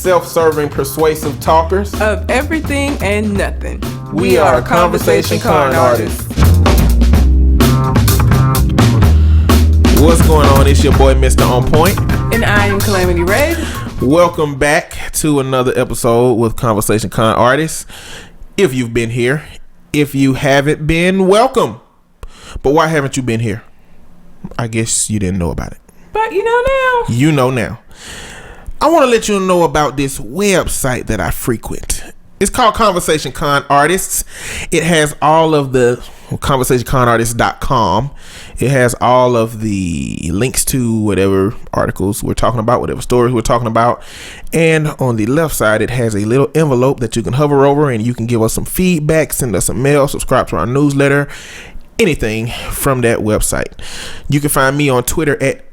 self-serving, persuasive talkers of everything and nothing. We are conversation con artists. What's going on? It's your boy, Mr. On Point. And I am Calamity Red. Welcome back to another episode with Conversation Con Artists. If you've been here, if you haven't been, welcome. But why haven't you been here? I guess you didn't know about it. But you know now. You know now. I want to let you know about this website that I frequent. It's called Conversation Con Artists. It has all of the conversationconartists.com. It has all of the links to whatever articles we're talking about, whatever stories we're talking about. And on the left side, it has a little envelope that you can hover over and you can give us some feedback, send us a mail, subscribe to our newsletter, anything from that website. You can find me on Twitter at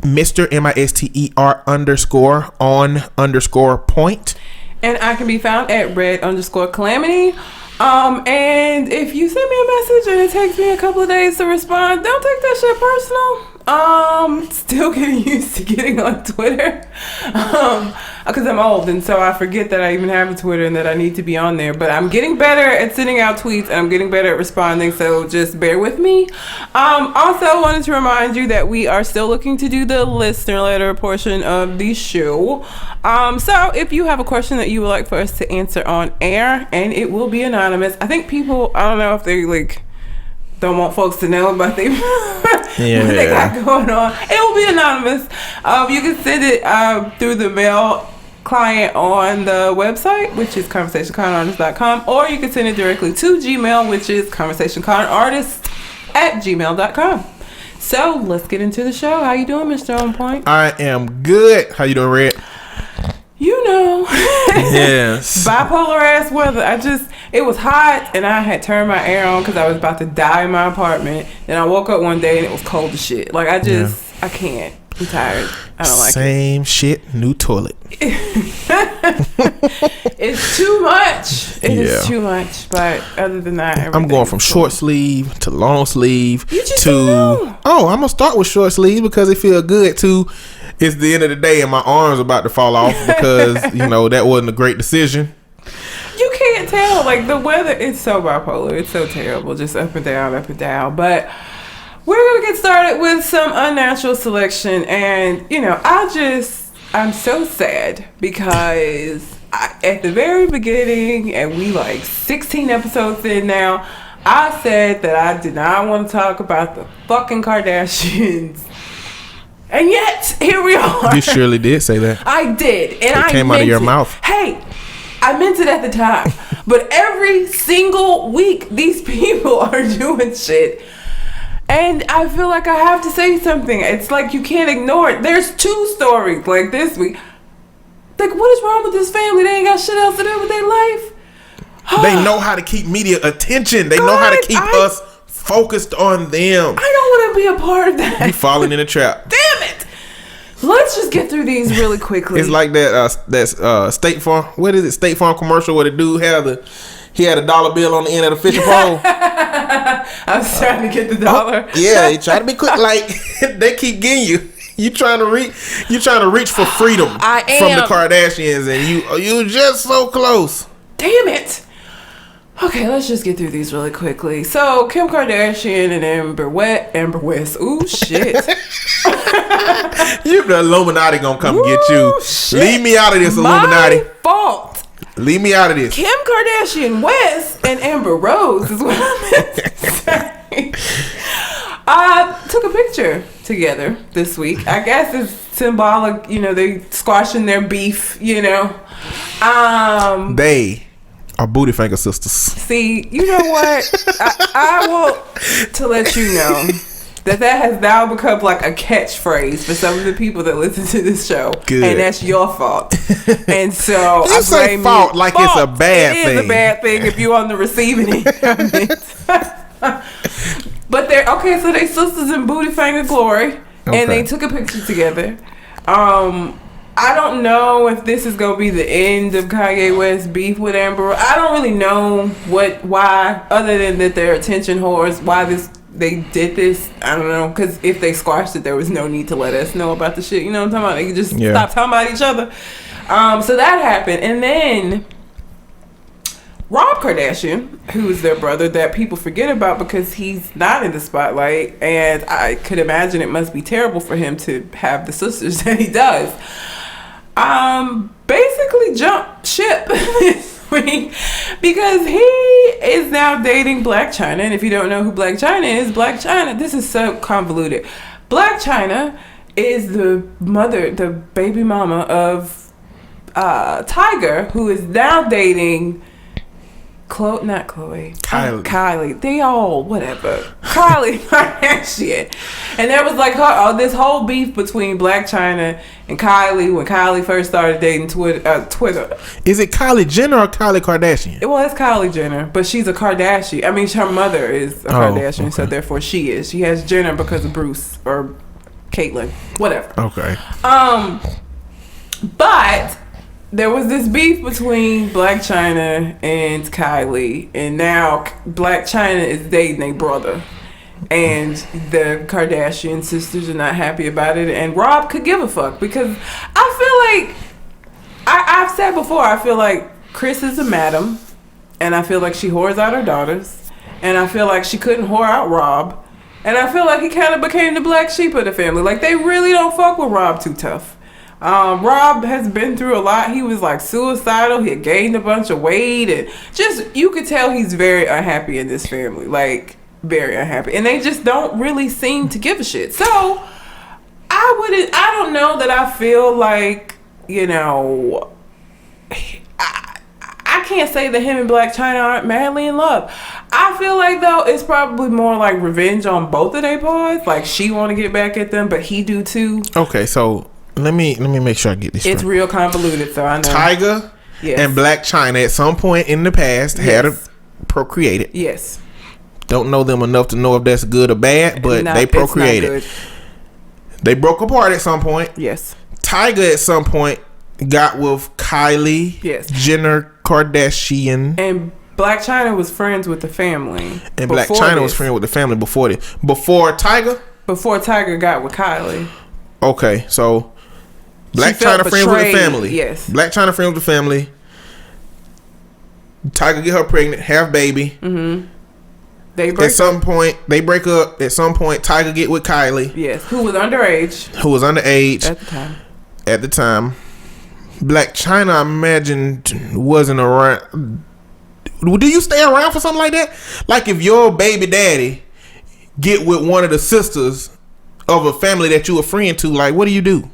Mr. MISTER_on_point. And I can be found at red_calamity. And if you send me a message and it takes me a couple of days to respond, don't take that shit personal. Still getting used to getting on Twitter. Because I'm old and so I forget that I even have a Twitter and that I need to be on there. But I'm getting better at sending out tweets and I'm getting better at responding, so just bear with me. Also wanted to remind you that we are still looking to do the listener letter portion of the show. So if you have a question that you would like for us to answer on air, and it will be anonymous. I think people, I don't know if they don't want folks to know about what they got going on. It will be anonymous. You can send it through the mail client on the website, which is conversationconartists.com, or you can send it directly to Gmail, which is conversationconartists@gmail.com. So let's get into the show. How you doing, Mr. On Point? I am good. How you doing, Red? You know. Yes. Bipolar ass weather. It was hot and I had turned my air on because I was about to die in my apartment. Then I woke up one day and it was cold as shit. I can't. I'm tired. I don't like it. Same shit, new toilet. It's too much. It is too much. But other than that, I'm going from short sleeve to long sleeve to. Oh, I'm gonna start with short sleeve because it feels good too. It's the end of the day and my arm's about to fall off because that wasn't a great decision. You can't tell. The weather is so bipolar. It's so terrible. Just up and down, up and down. But we're going to get started with some unnatural selection. And, I'm so sad because at the very beginning, and we 16 episodes in now, I said that I did not want to talk about the fucking Kardashians. And yet, here we are. You surely did say that. I did. And it came out of your mouth. Hey, I meant it at the time. But every single week, these people are doing shit. And I feel like I have to say something. It's you can't ignore it. There's two stories this week. What is wrong with this family? They ain't got shit else to do with their life. They know how to keep media attention. They know how to keep us focused on them. I don't want to be a part of that. You falling in a trap. Damn it. Let's just get through these really quickly. It's like that State Farm. What is it? State Farm commercial where the dude had a dollar bill on the end of the fishing pole. I was trying to get the dollar. Yeah, he trying to be quick. They keep getting you. You trying to reach for freedom from the Kardashians, and you just so close. Damn it. Okay, let's just get through these really quickly. So, Kim Kardashian and Amber West. Ooh, shit. The Illuminati gonna come get you. Shit. Leave me out of this, Illuminati. My fault. Leave me out of this. Kim Kardashian West and Amber Rose is what I meant to say. Took a picture together this week. I guess it's symbolic, they squashing their beef, They are booty finger sisters. See, you know what? I want to let you know that has now become a catchphrase for some of the people that listen to this show. Good. And that's your fault. And so you say fault like it's a bad thing. It is a bad thing if you're on the receiving end of it. But so they sisters in booty finger glory. Okay. And they took a picture together. I don't know if this is gonna be the end of Kanye West's beef with Amber. I don't really know why, other than that they're attention whores. Why they did this? I don't know. Because if they squashed it, there was no need to let us know about the shit. You know what I'm talking about? They could just stop talking about each other. So that happened, and then Rob Kardashian, who is their brother that people forget about because he's not in the spotlight, and I could imagine it must be terrible for him to have the sisters that he does. Basically jumped ship this week because he is now dating Black China. And if you don't know who Black China is, Black China, this is so convoluted. Black China is the baby mama of Tiger, who is now dating Kylie. They all whatever. Kylie Kardashian. And there was like this whole beef between Black China and Kylie when Kylie first started dating Twitter. Is it Kylie Jenner or Kylie Kardashian? Well, it's Kylie Jenner, but she's a Kardashian. I mean, her mother is a Kardashian, okay. so therefore she is. She has Jenner because of Bruce or Caitlyn, whatever. Okay. But there was this beef between Black China and Kylie, and now Black China is dating a brother, and the Kardashian sisters are not happy about it, and Rob could give a fuck because I feel like I've said before, I feel like Kris is a madam, and I feel like she whores out her daughters, and I feel like she couldn't whore out Rob, and I feel like he kind of became the black sheep of the family. Like, they really don't fuck with Rob too tough. Rob has been through a lot. He was like suicidal. He had gained a bunch of weight, and just, you could tell he's very unhappy in this family, like very unhappy, and they just don't really seem to give a shit. So I don't know that I feel like, you know, I can't say that him and Black China aren't madly in love. I feel like, though, it's probably more like revenge on both of their parts. Like, she want to get back at them, but he do too. Okay, so let me make sure I get this straight. It's real convoluted, so I know. Tiger and Black China at some point in the past had procreated. Yes. Don't know them enough to know if that's good or bad, but they procreated. They broke apart at some point. Yes. Tiger at some point got with Kylie Jenner Kardashian. And Black China was friends with the family. And Black China was friends with the family before this. Before Tiger? Before Tiger got with Kylie. Okay, so Black China friends with the family. Yes. Black China friends with the family. Tiger get her pregnant, have baby. Mm-hmm. They break They break up. At some point, Tiger get with Kylie. Yes, who was underage. At the time. Black China, I imagine, wasn't around. Do you stay around for something like that? Like, if your baby daddy get with one of the sisters of a family that you a friend to, like, what do?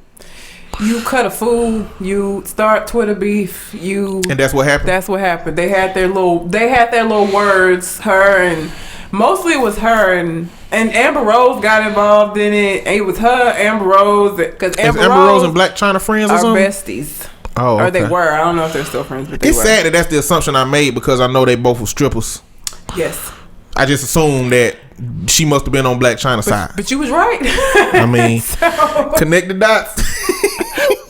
You cut a fool. You start Twitter beef. And that's what happened. That's what happened. They had their little words. Her and mostly it was her and Amber Rose got involved in it. It was her, Amber Rose, because Amber Rose and Black China friends or are something? besties. Oh, okay. Or they were. I don't know if they're still friends, but they were. It's sad that that's the assumption I made because I know they both were strippers. Yes. I just assumed that she must have been on Black China's side. But you was right. I mean, connect the dots.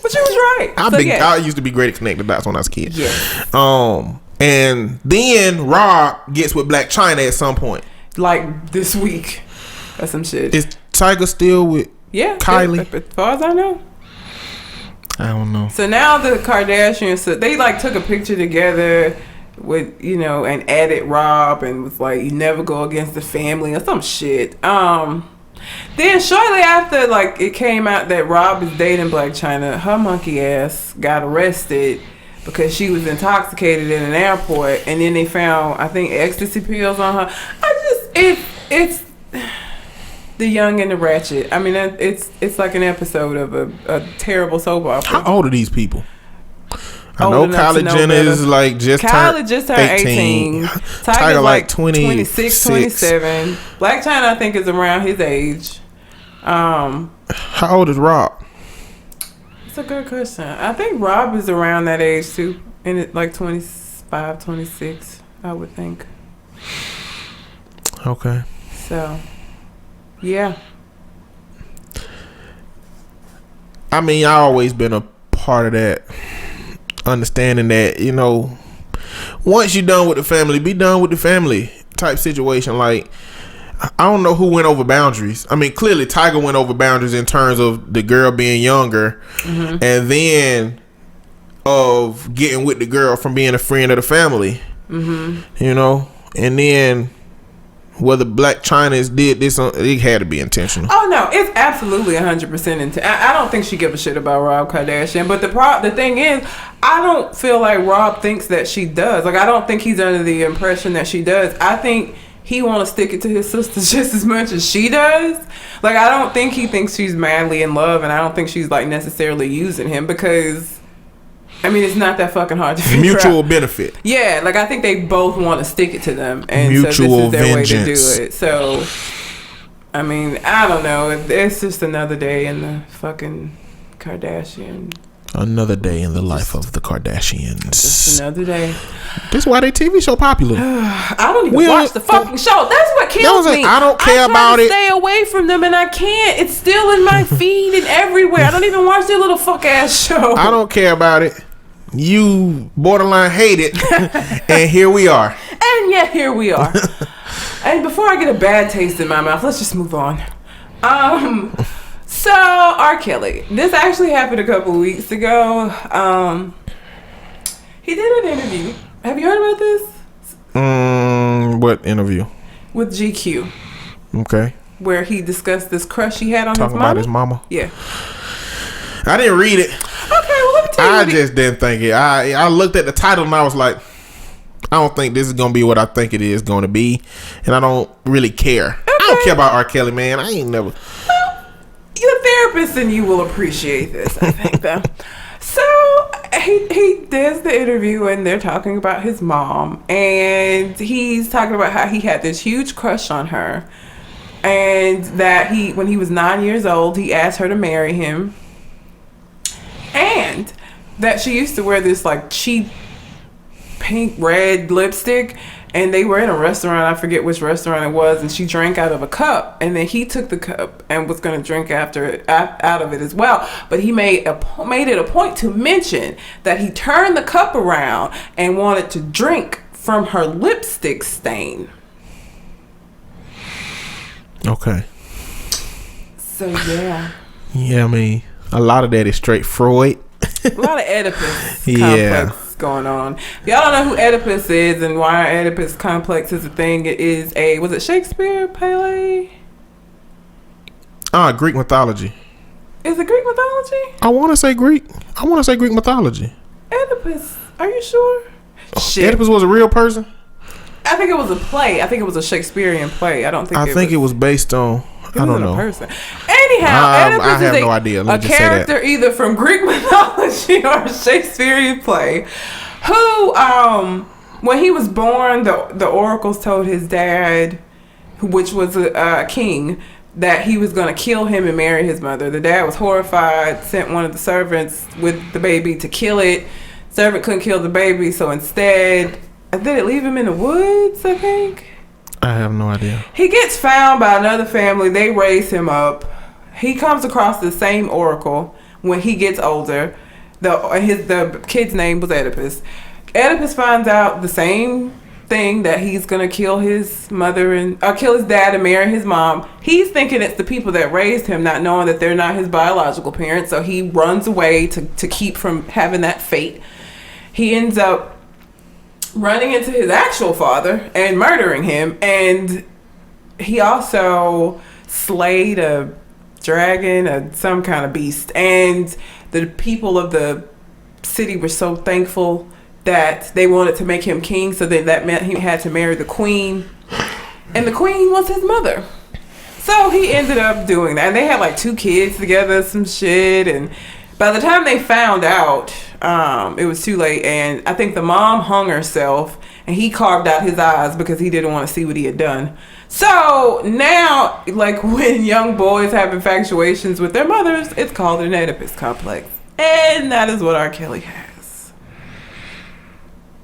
But you was right. I used to be great at connecting the dots when I was a kid. Yeah. And then Rob gets with Black China at some point. Like this week. Or some shit. Is Tiger still with Kylie? As far as I know. I don't know. So now the Kardashians, they like took a picture together with, you know, and added Rob and was like, you never go against the family or some shit. Then shortly after, like, it came out that Rob is dating Black China, her monkey ass got arrested because she was intoxicated in an airport, and then they found, I think, ecstasy pills on her. It's The Young and the Ratchet. I mean, it's like an episode of a terrible soap opera. How old are these people? I know Kylie Jenner is like just turned 18. Tiger's like 26, 27. Black China, I think, is around his age. How old is Rob? It's a good question. I think Rob is around that age too, and it like 25, 26, I would think. Okay. So, yeah. I mean, I always been a part of that, understanding that, you know, once you're done with the family, be done with the family type situation. Like, I don't know who went over boundaries. I mean, clearly Tiger went over boundaries in terms of the girl being younger, and then of getting with the girl from being a friend of the family. You know, and then whether Blac Chyna did this, it had to be intentional. Oh no, it's absolutely 100%. I don't think she give a shit about Rob Kardashian. But the thing is, I don't feel like Rob thinks that she does. Like, I don't think he's under the impression that she does. I think he want to stick it to his sister just as much as she does. Like, I don't think he thinks she's madly in love, and I don't think she's like necessarily using him, because I mean, it's not that fucking hard to figure Mutual out. benefit. Yeah, like I think they both want to stick it to them, and Mutual so this is their vengeance. way to do it. So, I mean, I don't know. It's just another day in the fucking Kardashian. Another day in the life of the Kardashians. Just another day. This is why their TV show popular. I don't even watch the fucking show. That's what kills me. I don't care about it. Stay away from them, and I can't. It's still in my feed and everywhere. I don't even watch their little fuck ass show. I don't care about it. You borderline hate it, and here we are. And yet here we are. And before I get a bad taste in my mouth, let's just move on. So R. Kelly. This actually happened a couple weeks ago. He did an interview. Have you heard about this? What interview? With GQ. Okay. Where he discussed this crush he had on Talking his mama. about his mama? Yeah. I didn't read it. Okay, well, let me tell you. I just didn't think it. I looked at the title and I was like, I don't think this is going to be what I think it is going to be. And I don't really care. Okay. I don't care about R. Kelly, man. I ain't never. Well, you're a therapist and you will appreciate this, I think, though. So he does the interview and they're talking about his mom. And he's talking about how he had this huge crush on her. And that when he was 9 years old, he asked her to marry him. And that she used to wear this like cheap pink red lipstick, and they were in a restaurant, I forget which restaurant it was, and she drank out of a cup, and then he took the cup and was going to drink out of it as well. But he made it a point to mention that he turned the cup around and wanted to drink from her lipstick stain. Okay. So yeah. Yeah, I mean, a lot of that is straight Freud. A lot of Oedipus Yeah. complex going on. If y'all don't know who Oedipus is and why Oedipus complex is a thing, it is was it Shakespeare play? Greek mythology. Is it Greek mythology? I want to say Greek mythology. Oedipus, are you sure? Shit. Oedipus was a real person? I think it was a play. I think it was a Shakespearean play. I don't think it was based on, I don't know. Person. Anyhow, Oedipus I have is no idea. Let me a just say that. character either from Greek mythology or a Shakespearean play who, when he was born, the oracles told his dad, which was a king, that he was going to kill him and marry his mother. The dad was horrified, sent one of the servants with the baby to kill it. Servant couldn't kill the baby, so instead, did it leave him in the woods, I think? I have no idea. He gets found by another family. They raise him up. He comes across the same oracle when he gets older. The kid's name was Oedipus. Oedipus finds out the same thing, that he's gonna kill his mother or kill his dad and marry his mom. He's thinking it's the people that raised him, not knowing that they're not his biological parents. So he runs away to keep from having that fate. He ends up running into his actual father and murdering him, and he also slayed a dragon, some kind of beast, and the people of the city were so thankful that they wanted to make him king, so that meant he had to marry the queen, and the queen was his mother. So he ended up doing that, and they had like 2 kids together, some shit, and by the time they found out, it was too late, and I think the mom hung herself, and he carved out his eyes because he didn't want to see what he had done. So now, like, when young boys have infatuations with their mothers, it's called an Oedipus complex, and that is what R. Kelly has.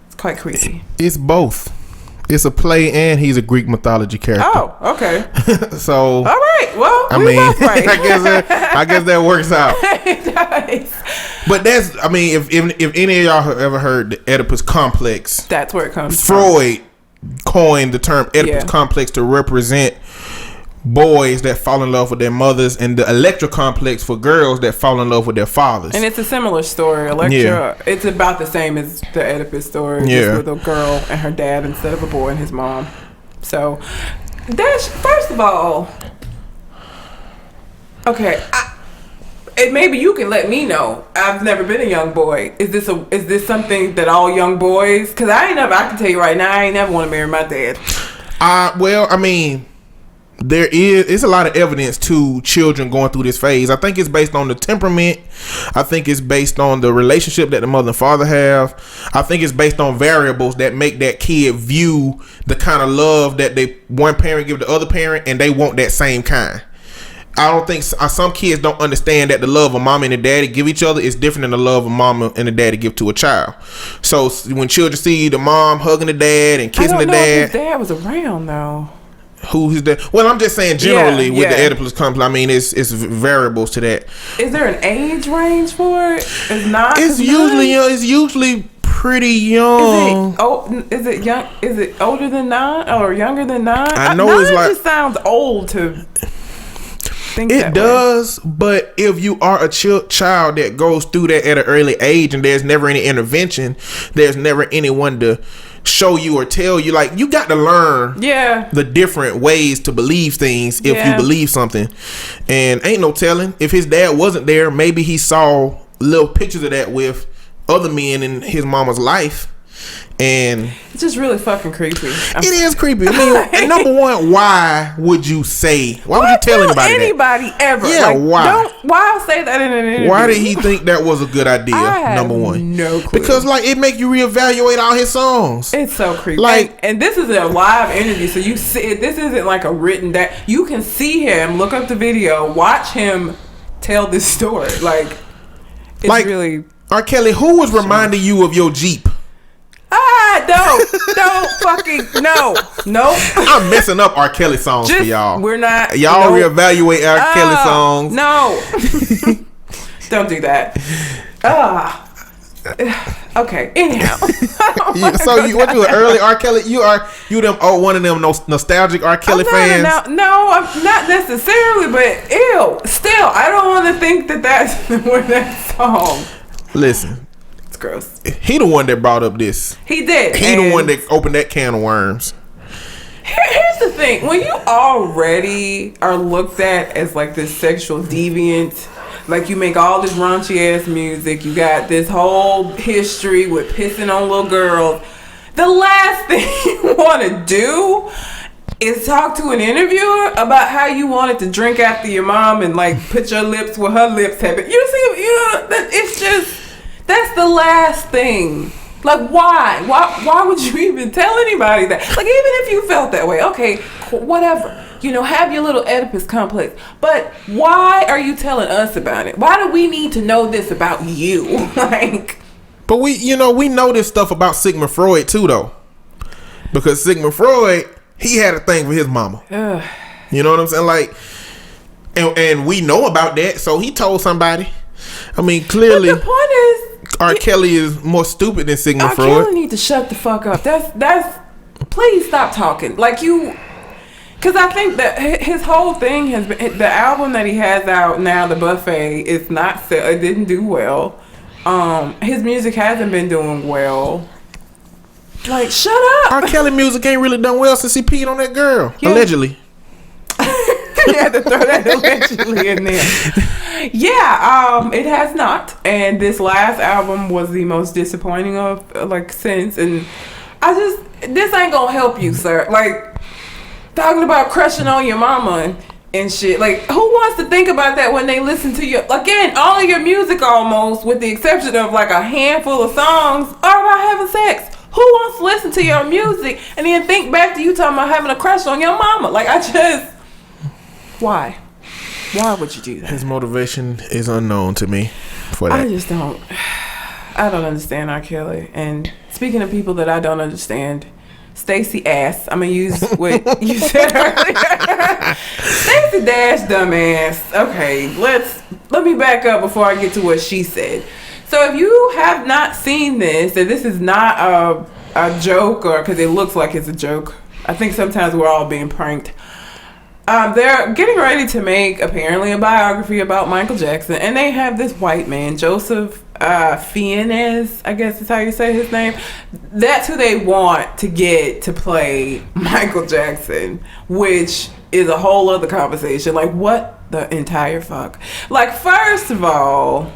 It's quite creepy. It's both. It's a play and he's a Greek mythology character. Oh, okay. So, all right. Well, I we mean, both right. I guess that works out. It does. But that's, I mean, if any of y'all have ever heard the Oedipus complex, that's where it comes Freud coined the term Oedipus complex to represent boys that fall in love with their mothers, and the Electra complex for girls that fall in love with their fathers. And it's a similar story. Electra, it's about the same as the Oedipus story, just with a girl and her dad instead of a boy and his mom. So, first of all, okay, and maybe you can let me know. I've never been a young boy. Is this something that all young boys? Because I can tell you right now, I ain't never want to marry my dad. Well, I mean, it's a lot of evidence to children going through this phase. I think it's based on the temperament. I think it's based on the relationship that the mother and father have. I think it's based on variables that make that kid view the kind of love that one parent give the other parent, and they want that same kind. I don't think some kids don't understand that the love a mom and a daddy give each other is different than the love a mom and a daddy give to a child. So when children see the mom hugging the dad and kissing the dad, if his dad was around though. Who's that? Well, I'm just saying generally with the Oedipus complex. I mean, it's variables to that. Is there an age range for it? It's usually pretty young. Is it young? Is it older than 9 or younger than 9? I know 9 it's like, just sounds old to. It does, but if you are a child that goes through that at an early age and there's never any intervention, there's never anyone to show you or tell you, like, you got to learn the different ways to believe things if you believe something. And ain't no telling, if his dad wasn't there, maybe he saw little pictures of that with other men in his mama's life. And it's just really fucking creepy. It is creepy. I mean, number one, why would you tell anybody that? Ever? Yeah, why? Why say that in an interview? Why did he think that was a good idea? Number one, no clue. Because it make you reevaluate all his songs. It's so creepy. And this is a live interview, so you see this isn't like a written that you can see him. Look up the video, watch him tell this story. It's really R. Kelly. Who was reminding you of your Jeep? Don't fucking no. I'm messing up R. Kelly songs for y'all. We're not. Y'all reevaluate R. Kelly songs. No. Don't do that. Okay. Anyhow. What you an early R. Kelly? You one of them nostalgic R. Kelly fans? No, I'm not necessarily, but still, I don't want to think that's that song. Listen. Gross. He the one that brought up this. He did. He the one that opened that can of worms. Here's the thing: when you already are looked at as like this sexual deviant, like you make all this raunchy ass music, you got this whole history with pissing on little girls. The last thing you want to do is talk to an interviewer about how you wanted to drink after your mom and like put your lips where her lips have been. It's just. That's the last thing. Like, why? Why would you even tell anybody that? Like, even if you felt that way, okay, whatever. Have your little Oedipus complex. But why are you telling us about it? Why do we need to know this about you? But we know this stuff about Sigmund Freud too, though. Because Sigmund Freud, he had a thing for his mama. You know what I'm saying? And we know about that, so he told somebody. I mean, clearly. But the point is, R. Kelly is more stupid than Sigmund Freud. R. Kelly need to shut the fuck up. That's. Please stop talking. Because I think that his whole thing has been the album that he has out now, The Buffet, is not. It didn't do well. His music hasn't been doing well. Shut up. R. Kelly music ain't really done well since he peed on that girl, allegedly. You had to throw that allegedly in there. Yeah, it has not. And this last album was the most disappointing of since. And this ain't gonna help you, sir. Talking about crushing on your mama and shit. Who wants to think about that when they listen to your all of your music almost, with the exception of a handful of songs, are about having sex. Who wants to listen to your music and then think back to you talking about having a crush on your mama? Why? Why would you do that? His motivation is unknown to me for that. I don't understand R. Kelly. And speaking of people that I don't understand, Stacey ass. I'm going to use what you said earlier. Stacey Dash dumbass. Okay, let me back up before I get to what she said. So if you have not seen this, and this is not a joke, or because it looks like it's a joke. I think sometimes we're all being pranked. They're getting ready to make apparently a biography about Michael Jackson, and they have this white man, Joseph Fiennes, I guess is how you say his name. That's who they want to get to play Michael Jackson, which is a whole other conversation. Like, what the entire fuck? Like, first of all,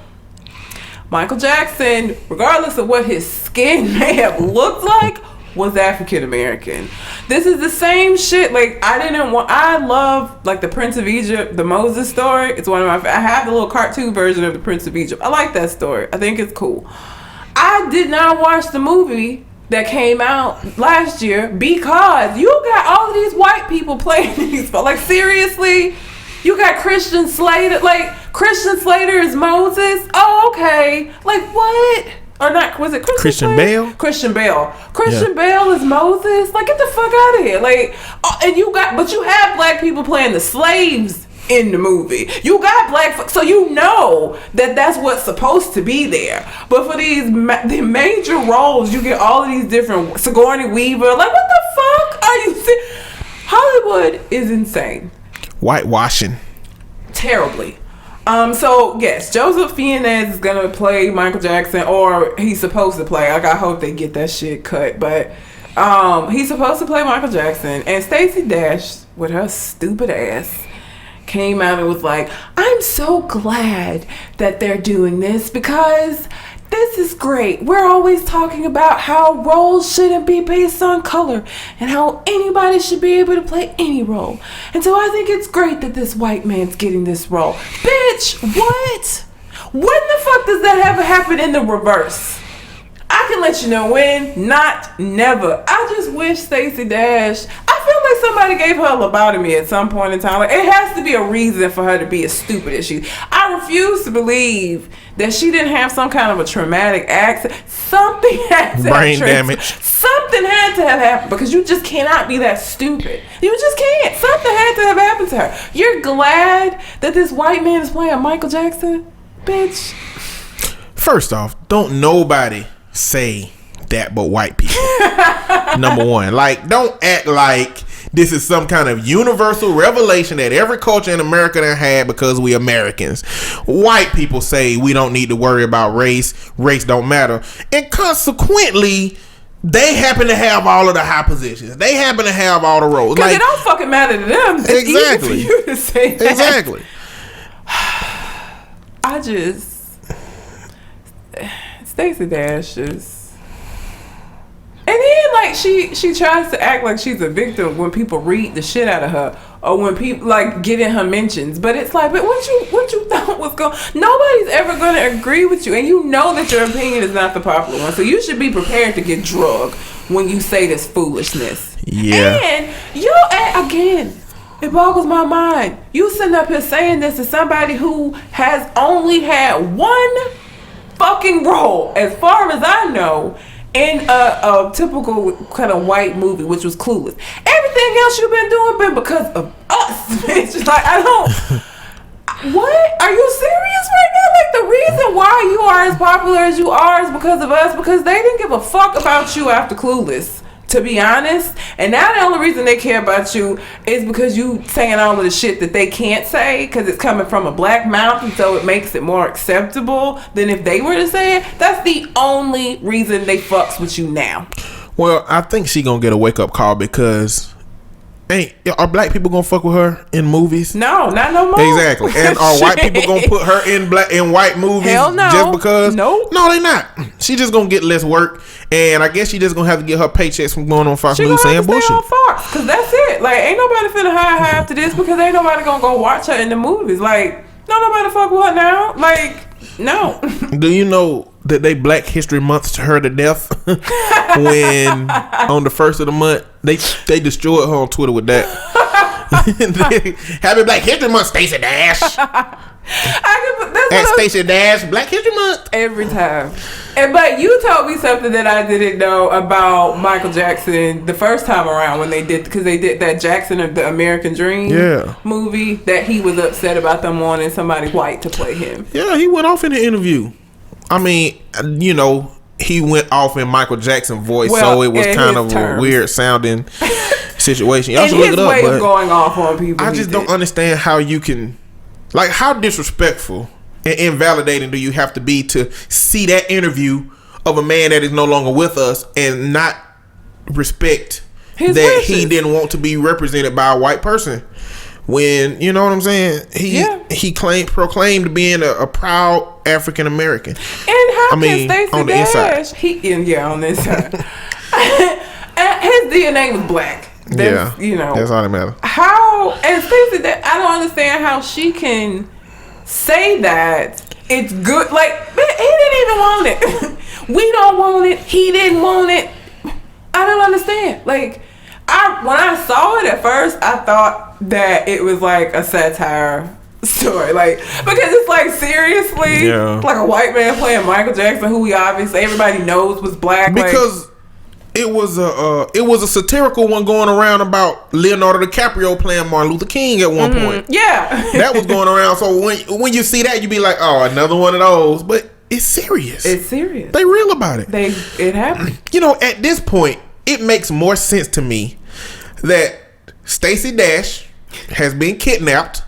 Michael Jackson, regardless of what his skin may have looked like, was African American. This is the same shit. Like, I love like the Prince of Egypt, the Moses story. It's one of my. I have the little cartoon version of the Prince of Egypt. I like that story. I think it's cool. I did not watch the movie that came out last year because you got all of these white people playing these. Like, seriously, you got Christian Slater. Like, Christian Slater is Moses. Oh, okay. Like, what? Or not, was it Christian Bale? Christian Bale. Christian Bale is Moses. Like, get the fuck out of here. Like, and you have black people playing the slaves in the movie. You got black, so you know that that's what's supposed to be there. But for the major roles, you get all of these different, Sigourney Weaver. Like, what the fuck are you saying? Hollywood is insane. Whitewashing. Terribly. So yes, Joseph Fiennes is gonna play Michael Jackson, or he's supposed to play. Like, I hope they get that shit cut, but he's supposed to play Michael Jackson. And Stacey Dash, with her stupid ass, came out and was like, "I'm so glad that they're doing this because this is great. We're always talking about how roles shouldn't be based on color and how anybody should be able to play any role. And so I think it's great that this white man's getting this role." Bitch, what? When the fuck does that ever happen in the reverse? I can let you know when, not never. I just wish Stacey Dash, I feel like somebody gave her a lobotomy at some point in time. Like, it has to be a reason for her to be as stupid as she. I refuse to believe that she didn't have some kind of a traumatic accident. Something had to brain damage. Something had to have happened, because you just cannot be that stupid. You just can't. Something had to have happened to her. You're glad that this white man is playing Michael Jackson? Bitch. First off, don't nobody say that but white people. Number one. Like, don't act like this is some kind of universal revelation that every culture in America done had because we Americans. White people say we don't need to worry about race. Race don't matter. And consequently, they happen to have all of the high positions. They happen to have all the roles. Because it don't fucking matter to them. It's exactly. easy for you to say that. Exactly. Stacey Dash is, and then like she tries to act like she's a victim when people read the shit out of her, or when people like get in her mentions. But it's like, but what you thought was going? Nobody's ever going to agree with you, and you know that your opinion is not the popular one. So you should be prepared to get drugged when you say this foolishness. Yeah. And you again. It boggles my mind. You sitting up here saying this to somebody who has only had one fucking role, as far as I know, in a typical kind of white movie, which was Clueless. Everything else you've been doing been because of us, bitch. Like, I don't. What? Are you serious right now? Like, the reason why you are as popular as you are is because of us, because they didn't give a fuck about you after Clueless, to be honest. And now the only reason they care about you is because you saying all of the shit that they can't say because it's coming from a black mouth, and so it makes it more acceptable than if they were to say it. That's the only reason they fucks with you now. Well, I think she gonna get a wake up call, because are black people gonna fuck with her in movies? No, not no more. Exactly. And are white people gonna put her in white movies? Hell no. Just because? Nope. No, they not. She just gonna get less work, and I guess she just gonna have to get her paychecks from going on Fox News saying bullshit. She gonna have to stay on Fox, because that's it. Like, ain't nobody finna hire her after this, because ain't nobody gonna go watch her in the movies. Like, no, nobody fuck with her now. Like, no. Do you know that they Black History Month her to death when on the first of the month they destroyed her on Twitter with that. Happy Black History Month, Stacey Dash. At Stacey Dash, Black History Month every time. But you told me something that I didn't know about Michael Jackson the first time around when they did that Jackson of the American Dream movie, that he was upset about them wanting somebody white to play him. Yeah, he went off in the interview. I mean, you know, he went off in Michael Jackson voice, so it was kind of a weird sounding situation. Y'all And should look his it up. way But of going off on people. I just don't understand how you can, like, how disrespectful and invalidating do you have to be to see that interview of a man that is no longer with us and not respect his that wishes. he didn't want to be represented by a white person. When, you know what I'm saying, he proclaimed being a proud African American. And how I mean, can Stacey on the Dash? inside. On the inside. His DNA was black. That's, you know, that's all that matters. How, and Stacey Dash, I don't understand how she can say that it's good. Like, man, he didn't even want it. We don't want it. He didn't want it. I don't understand. Like, when I saw it at first, I thought that it was like a satire story, like, because it's like, seriously, like a white man playing Michael Jackson, who we obviously everybody knows was black, because it was a satirical one going around about Leonardo DiCaprio playing Martin Luther King at one point. That was going around. So when you see that, you be like, oh, another one of those. But it's serious. It's serious. They real about it. It happened. You know, at this point, it makes more sense to me that Stacey Dash has been kidnapped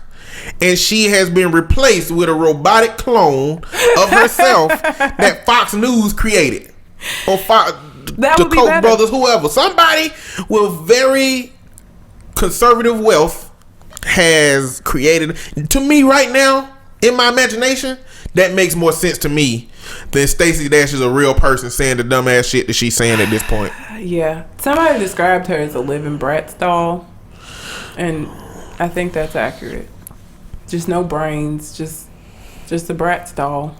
and she has been replaced with a robotic clone of herself that Fox News created, or the Koch brothers, whoever, somebody with very conservative wealth has created. To me, right now, in my imagination, that makes more sense to me than Stacey Dash is a real person saying the dumbass shit that she's saying at this point. Yeah, somebody described her as a living Bratz doll, and I think that's accurate. Just no brains, just a Bratz doll.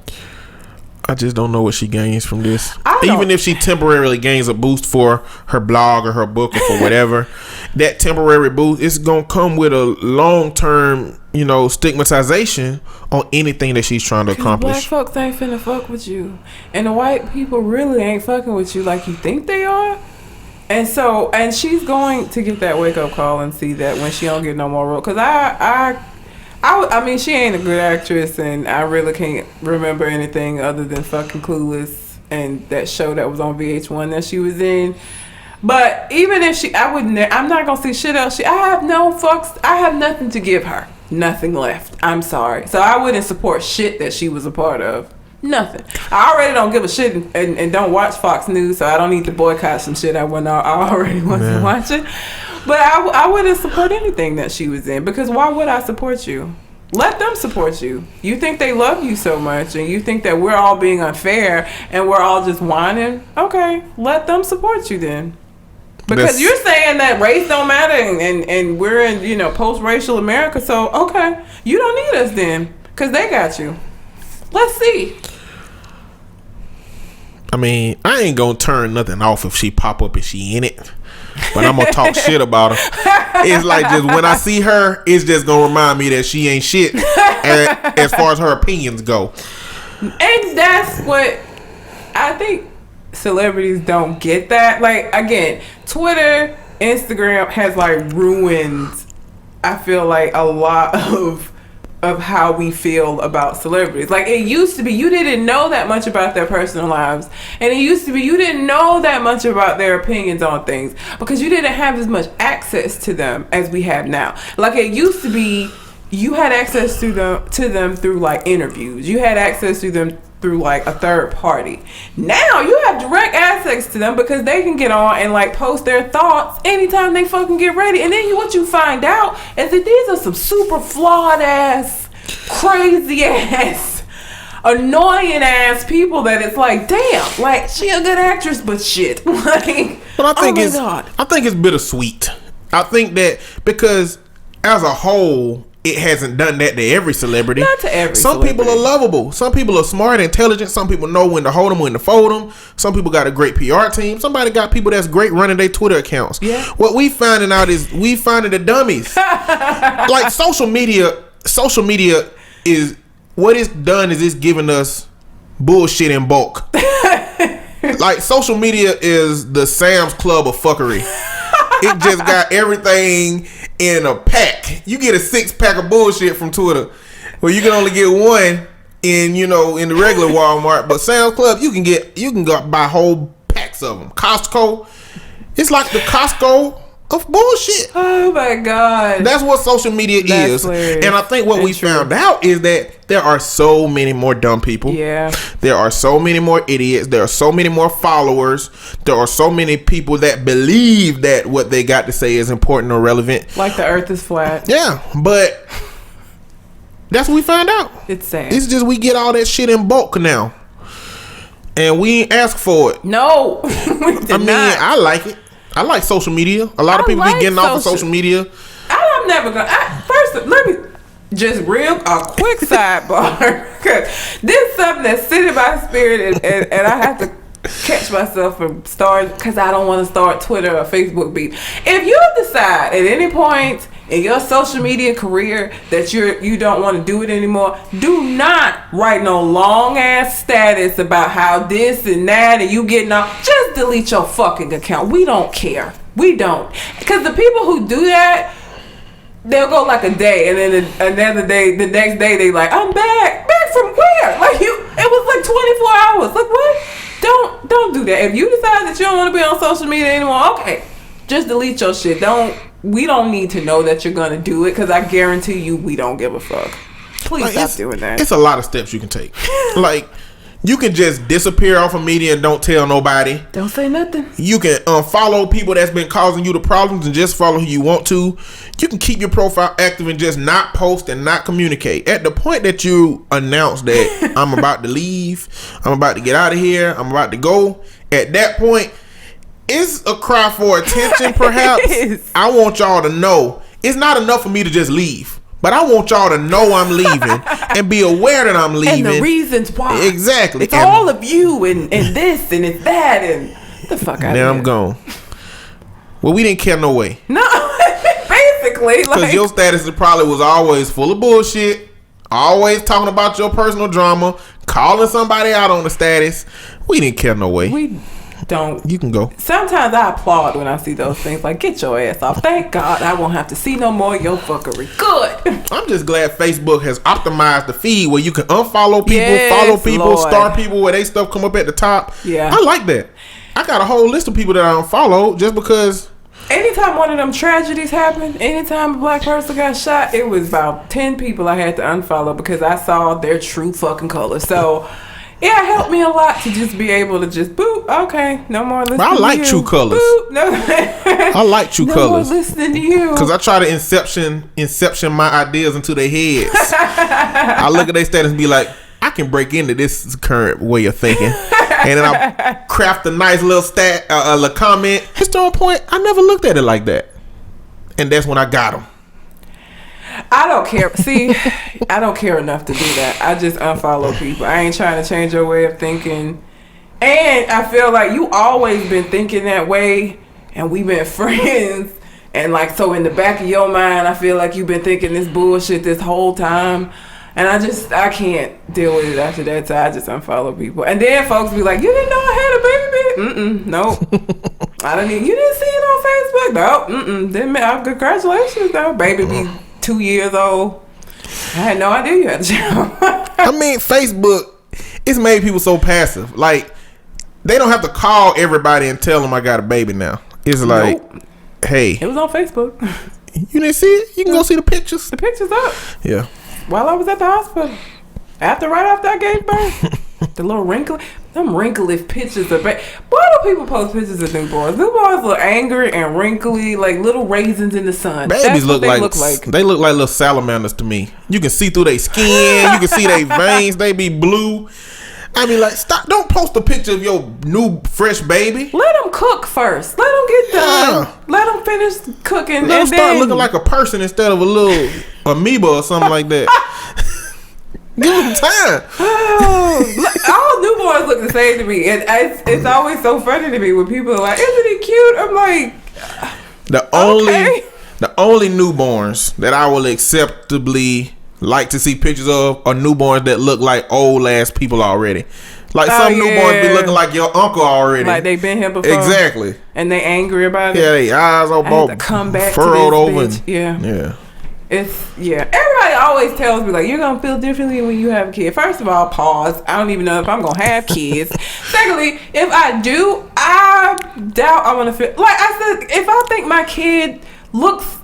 I just don't know what she gains from this. Even if she temporarily gains a boost for her blog or her book or for whatever, that temporary boost is gonna come with a long-term, you know, stigmatization on anything that she's trying to accomplish. Black folks ain't finna fuck with you, and the white people really ain't fucking with you like you think they are. And so, and she's going to get that wake up call and see that when she don't get no more role. Cause I mean, she ain't a good actress, and I really can't remember anything other than fucking Clueless and that show that was on VH1 that she was in. But even if I'm not gonna see shit else. I have nothing to give her. Nothing left. I'm sorry. So I wouldn't support shit that she was a part of. Nothing. I already don't give a shit and don't watch Fox News, so I don't need to boycott some shit I already wasn't watching. But I wouldn't support anything that she was in, because why would I support you? Let them support you. You think they love you so much, and you think that we're all being unfair and we're all just whining? Okay, let them support you then. Because you're saying that race don't matter and we're in, you know, post-racial America, so okay, you don't need us then, because they got you. Let's see. I mean, I ain't gonna turn nothing off if she pop up and she in it, but I'm gonna talk shit about her. It's like, just when I see her, it's just gonna remind me that she ain't shit as far as her opinions go. And that's what I think celebrities don't get that. Like, again, Twitter, Instagram has like ruined, I feel like, a lot of how we feel about celebrities. Like, it used to be you didn't know that much about their personal lives, and it used to be you didn't know that much about their opinions on things because you didn't have as much access to them as we have now. Like, it used to be you had access to them through like interviews. You had access to them through like a third party. Now you have direct access to them because they can get on and like post their thoughts anytime they fucking get ready. And then what you find out is that these are some super flawed ass, crazy ass, annoying ass people that it's like, damn, like, she a good actress, but shit. Like, but I think it's bittersweet. I think that because as a whole, it hasn't done that to every celebrity. Not to every Some celebrity. people are lovable. Some people are smart, intelligent. Some people know when to hold them, when to fold them. Some people got a great PR team. Somebody got people that's great running their Twitter accounts. Yeah. What we finding out is we finding the dummies. Like, social media is, what it's done is it's giving us bullshit in bulk. Like, social media is the Sam's Club of fuckery. It just got everything in a pack. You get a 6-pack of bullshit from Twitter, where you can only get one in, you know, in the regular Walmart. But Sam's Club, you can go buy whole packs of them. Costco, it's like the Costco of bullshit. Oh my God. That's what social media is. Hilarious. And I think what we found out is that there are so many more dumb people. Yeah. There are so many more idiots. There are so many more followers. There are so many people that believe that what they got to say is important or relevant. Like the earth is flat. Yeah, but that's what we find out. It's sad. It's just we get all that shit in bulk now. And we ain't ask for it. No. I like it. I like social media. A lot of people be getting off of social media. I'm never gonna. First, let me just a quick sidebar. Cause this is something that's sitting in my spirit, and I have to catch myself from starting because I don't want to start Twitter or Facebook beef. If you decide at any point in your social media career that you don't want to do it anymore, do not write no long ass status about how this and that and you getting off. Just delete your fucking account. We don't care. We don't. Because the people who do that, they'll go like a day and then another day, the next day they like, I'm back. Back from where? Like it was like 24 hours. Like what? Don't do that. If you decide that you don't want to be on social media anymore, okay, just delete your shit. We don't need to know that you're gonna do it because I guarantee you we don't give a fuck. Please stop doing that. It's a lot of steps you can take. Like you can just disappear off of media and don't tell nobody. Don't say nothing. You can unfollow people that's been causing you the problems and just follow who you want to. You can keep your profile active and just not post and not communicate. At the point that you announce that I'm about to leave, I'm about to get out of here, I'm about to go, at that point, it's a cry for attention, perhaps. I want y'all to know it's not enough for me to just leave, but I want y'all to know I'm leaving and be aware that I'm leaving. And the reasons why. Exactly. It's all of you and this and it's that and the fuck out of here. Now I'm gone. Well, we didn't care no way. No, basically. Because your status probably was always full of bullshit, always talking about your personal drama, calling somebody out on the status. We didn't care no way. We don't. You can go. Sometimes I applaud when I see those things. Like, get your ass off. Thank God I won't have to see no more of your fuckery. Good. I'm just glad Facebook has optimized the feed where you can unfollow people, follow people, Lord. star people where they stuff come up at the top. Yeah. I like that. I got a whole list of people that I unfollow just because. Anytime one of them tragedies happened, anytime a black person got shot, it was about 10 people I had to unfollow because I saw their true fucking colors. So yeah, it helped me a lot to just be able to just boop. Okay, no more listening. I like to you. true colors. Boop, no. I like true no colors. more listening to you. Because I try to inception my ideas into their heads. I look at their status and be like, I can break into this current way of thinking. And then I craft a nice little a comment. Just on point, I never looked at it like that. And that's when I got them. I don't care. See, I don't care enough to do that. I just unfollow people. I ain't trying to change your way of thinking. And I feel like you always been thinking that way, and we've been friends. And like, so in the back of your mind, I feel like you've been thinking this bullshit this whole time. And I can't deal with it after that, so I just unfollow people. And then folks be like, you didn't know I had a baby? No. You didn't see it on Facebook? No. Didn't. Congratulations, though. Baby be 2 years old. I had no idea you had a child. I mean, Facebook, it's made people so passive. Like, they don't have to call everybody and tell them I got a baby now. It's like, hey. It was on Facebook. You didn't see it? You can go see the pictures. The picture's up. Yeah. While I was at the hospital. Right after I gave birth. The little wrinkly pictures of baby. Why do people post pictures of newborns? Newborns look angry and wrinkly, like little raisins in the sun. Babies look like they look like little salamanders to me. You can see through their skin. You can see their veins. They be blue. I mean, like, stop! Don't post a picture of your new fresh baby. Let them cook first. Let them get done. Let them finish cooking. Let them start looking like a person instead of a little amoeba or something like that. Give them time. All newborns look the same to me, and it's always so funny to me when people are like, "Isn't it cute?" I'm like, the only newborns that I will acceptably like to see pictures of are newborns that look like old ass people already. Like some newborns be looking like your uncle already. Like they been here before. Exactly. And they angry about it. Yeah, they eyes all furrowed over. Yeah. Everybody always tells me like you're gonna feel differently when you have a kid. First of all, pause. I don't even know if I'm gonna have kids. Secondly, if I do, I I doubt I want to feel like I said. If I think my kid looks,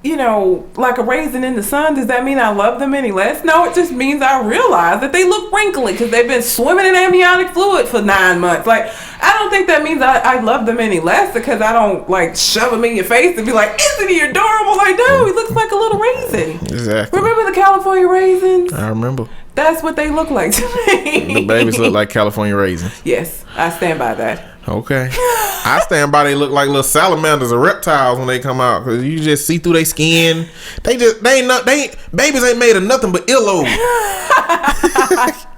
like a raisin in the sun, does that mean I love them any less? No, it just means I realize that they look wrinkly because they've been swimming in amniotic fluid for 9 months. Like, I don't think that means I love them any less because I don't like shove them in your face and be like, isn't he adorable? Like, no, he looks like a little raisin. Exactly. Remember the California raisins? I remember. That's what they look like to me. The babies look like California raisins. Yes, I stand by that. Okay. I stand by they look like little salamanders or reptiles when they come out because you just see through their skin. Babies ain't made of nothing but earlobe.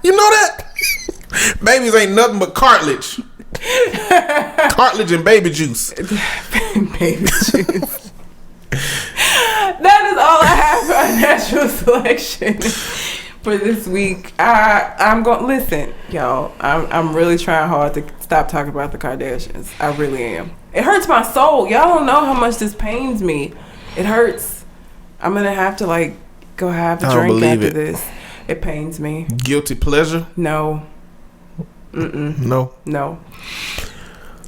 You know that? Babies ain't nothing but cartilage. Cartilage and baby juice. Baby juice. That is all I have for our natural selection for this week. I'm going listen, y'all. I'm really trying hard to stop talking about the Kardashians. I really am. It hurts my soul. Y'all don't know how much this pains me. It hurts. I'm gonna have to go have a drink after this. It pains me. Guilty pleasure? No. No.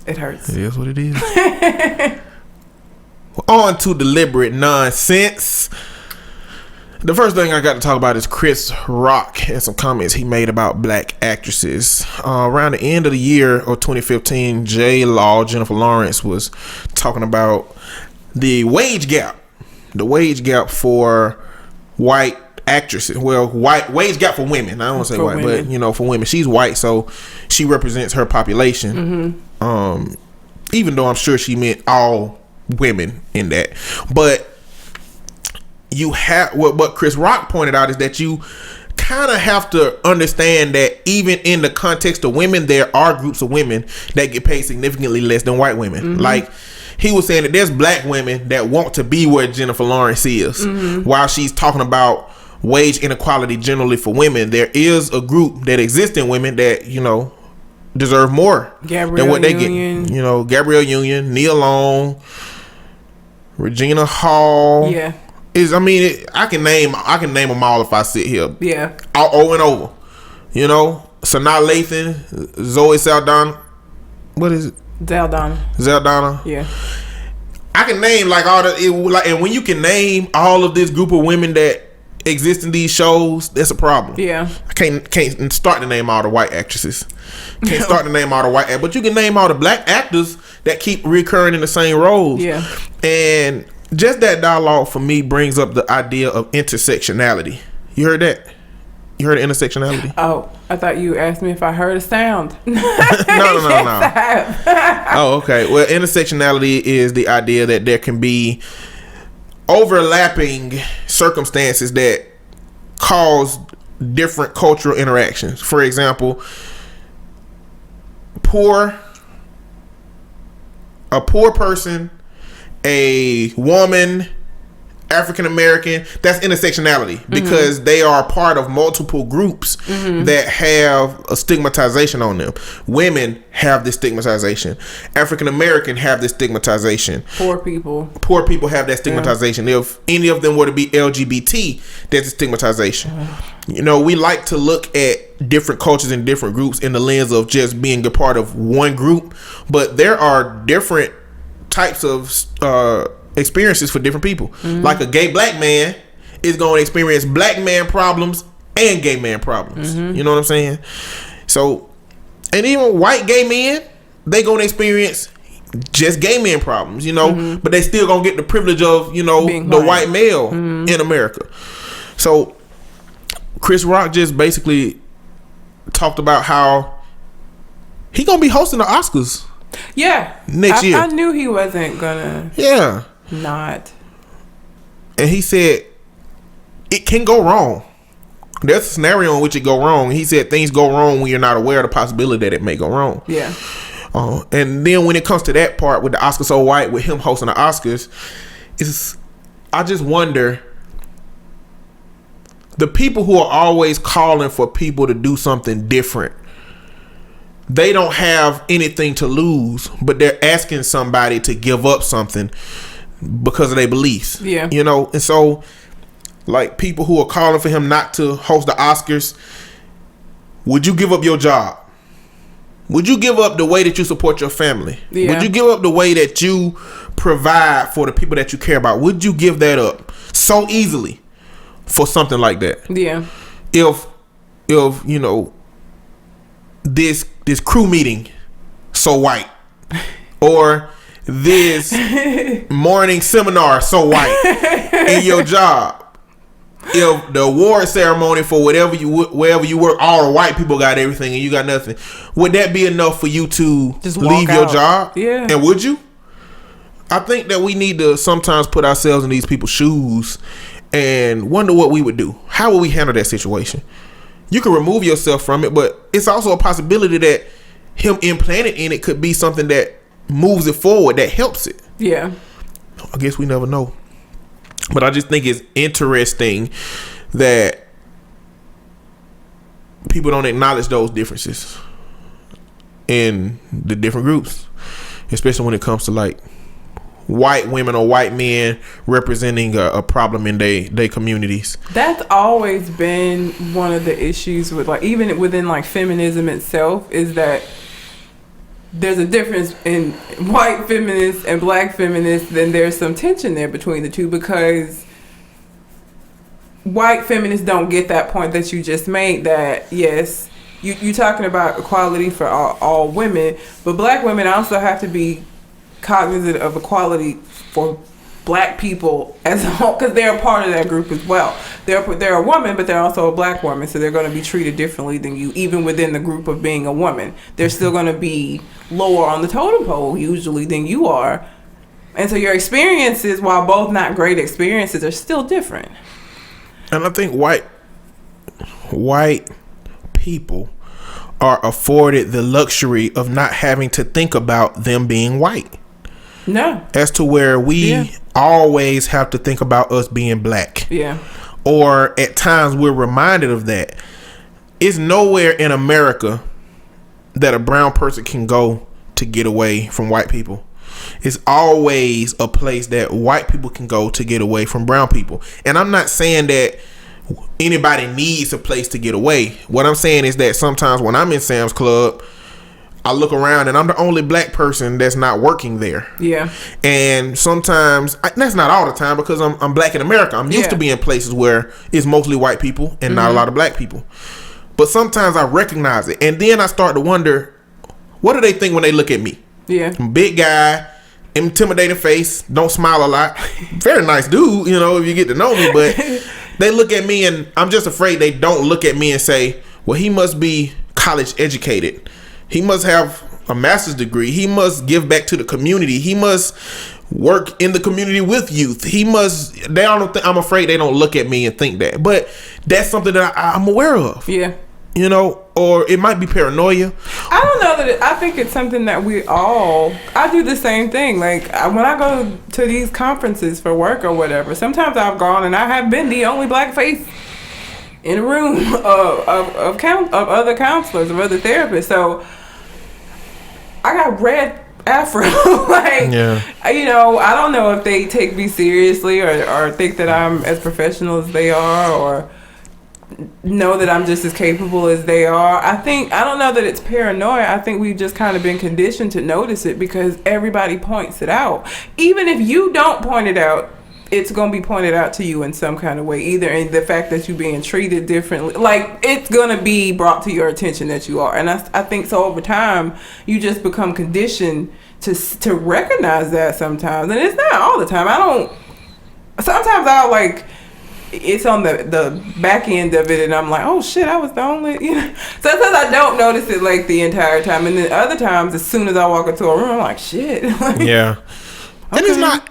It hurts. It is what it is. On to deliberate nonsense. The first thing I got to talk about is Chris Rock and some comments he made about black actresses. Around the end of the year of 2015, J-Law, Jennifer Lawrence, was talking about the wage gap. The wage gap for white actresses. Well, wage gap for women. I don't want to say for white, women. but for women. She's white, so she represents her population. Mm-hmm. Even though I'm sure she meant all women in that. But you have what Chris Rock pointed out is that you kind of have to understand that even in the context of women, there are groups of women that get paid significantly less than white women. Mm-hmm. Like he was saying that there's black women that want to be where Jennifer Lawrence is. Mm-hmm. While she's talking about wage inequality generally for women, there is a group that exists in women that deserve more than what they get. Gabrielle Union, Nia Long, Regina Hall. Yeah. I can name them all if I sit here. Yeah. Over and over. Sanaa Lathan, Zoe Saldana. What is it? Zeldana. Yeah. I can name all and when you can name all of this group of women that exist in these shows, that's a problem. Yeah. I can't start to name all the white actresses. Can't start to name all the white, but you can name all the black actors that keep recurring in the same roles. Yeah. And just that dialogue for me brings up the idea of intersectionality. You heard that? You heard of intersectionality? Oh, I thought you asked me if I heard a sound. No. Yes, Oh, okay. Well, intersectionality is the idea that there can be overlapping circumstances that cause different cultural interactions. For example, a poor person, a woman, African American, that's intersectionality because they are part of multiple groups that have a stigmatization on them. Women have this stigmatization. African American have this stigmatization. Poor people have that stigmatization. If any of them were to be LGBT, there's a stigmatization. We like to look at different cultures and different groups in the lens of just being a part of one group, but there are different types of experiences for different people. Like a gay black man is going to experience black man problems and gay man problems. You know what I'm saying? So, and even white gay men, they going to experience just gay men problems, but they still going to get the privilege of, the white male in America. So Chris Rock just basically talked about how he going to be hosting the Oscars. Yeah. Next year. I knew he wasn't gonna. Yeah. Not. And he said it can go wrong. There's a scenario in which it go wrong. He said things go wrong when you're not aware of the possibility that it may go wrong. Yeah. And then when it comes to that part with the Oscars So White, with him hosting the Oscars, I just wonder, the people who are always calling for people to do something different, they don't have anything to lose, but they're asking somebody to give up something because of their beliefs. Yeah. And so people who are calling for him not to host the Oscars, would you give up your job? Would you give up the way that you support your family? Yeah. Would you give up the way that you provide for the people that you care about? Would you give that up so easily for something like that? Yeah. If you know, this crew meeting so white, or this morning seminar so white in your job, if the award ceremony for wherever you work, all the white people got everything and you got nothing, would that be enough for you to just leave your job? Yeah. And would you? I think that we need to sometimes put ourselves in these people's shoes and wonder what we would do. How would we handle that situation? You can remove yourself from it, but it's also a possibility that him implanted in it could be something that moves it forward, that helps it. Yeah. I guess we never know. But I just think it's interesting that people don't acknowledge those differences in the different groups, especially when it comes to like white women or white men representing a problem in their communities. That's always been one of the issues with, like, even within like feminism itself, is that there's a difference in white feminists and black feminists. Then there's some tension there between the two, because white feminists don't get that point that you just made, that yes, you're talking about equality for all women, but black women also have to be cognizant of equality for black people as a whole, because they're a part of that group as well. They're a woman, but they're also a black woman, so they're going to be treated differently than you, even within the group of being a woman. They're still going to be lower on the totem pole usually than you are, and so your experiences, while both not great experiences, are still different. And I think white people are afforded the luxury of not having to think about them being white. No. As to where we always have to think about us being black. Yeah. Or at times we're reminded of that. It's nowhere in America that a brown person can go to get away from white people. It's always a place that white people can go to get away from brown people. And I'm not saying that anybody needs a place to get away. What I'm saying is that sometimes when I'm in Sam's Club, I look around and I'm the only black person that's not working there. Yeah. And sometimes, that's not all the time, because I'm black in America. I'm used to being places where it's mostly white people and not a lot of black people. But sometimes I recognize it. And then I start to wonder, what do they think when they look at me? Yeah. Big guy, intimidating face, don't smile a lot. Very nice dude, you know, if you get to know me. But they look at me and I'm just afraid they don't look at me and say, well, he must be college educated. He must have a master's degree. He must give back to the community. He must work in the community with youth. He must. I'm afraid they don't look at me and think that. But that's something that I'm aware of. Yeah. You know, or it might be paranoia. I don't know that. I think it's something that I do the same thing. Like when I go to these conferences for work or whatever, sometimes I've gone and I have been the only black face in a room of other counselors, of other therapists. So I got red afro. Like, you know, I don't know if they take me seriously or think that I'm as professional as they are, or know that I'm just as capable as they are. I don't know that it's paranoia. I think we've just kind of been conditioned to notice it because everybody points it out. Even if you don't point it out, it's going to be pointed out to you in some kind of way, either in the fact that you're being treated differently. Like, it's going to be brought to your attention that you are. And I think so over time, you just become conditioned to recognize that sometimes. And it's not all the time. Sometimes I'll like, it's on the back end of it and I'm like, oh shit, I was the only, you know. Sometimes I don't notice it like the entire time. And then other times, as soon as I walk into a room, I'm like, shit. Like, yeah. Okay. And it's not,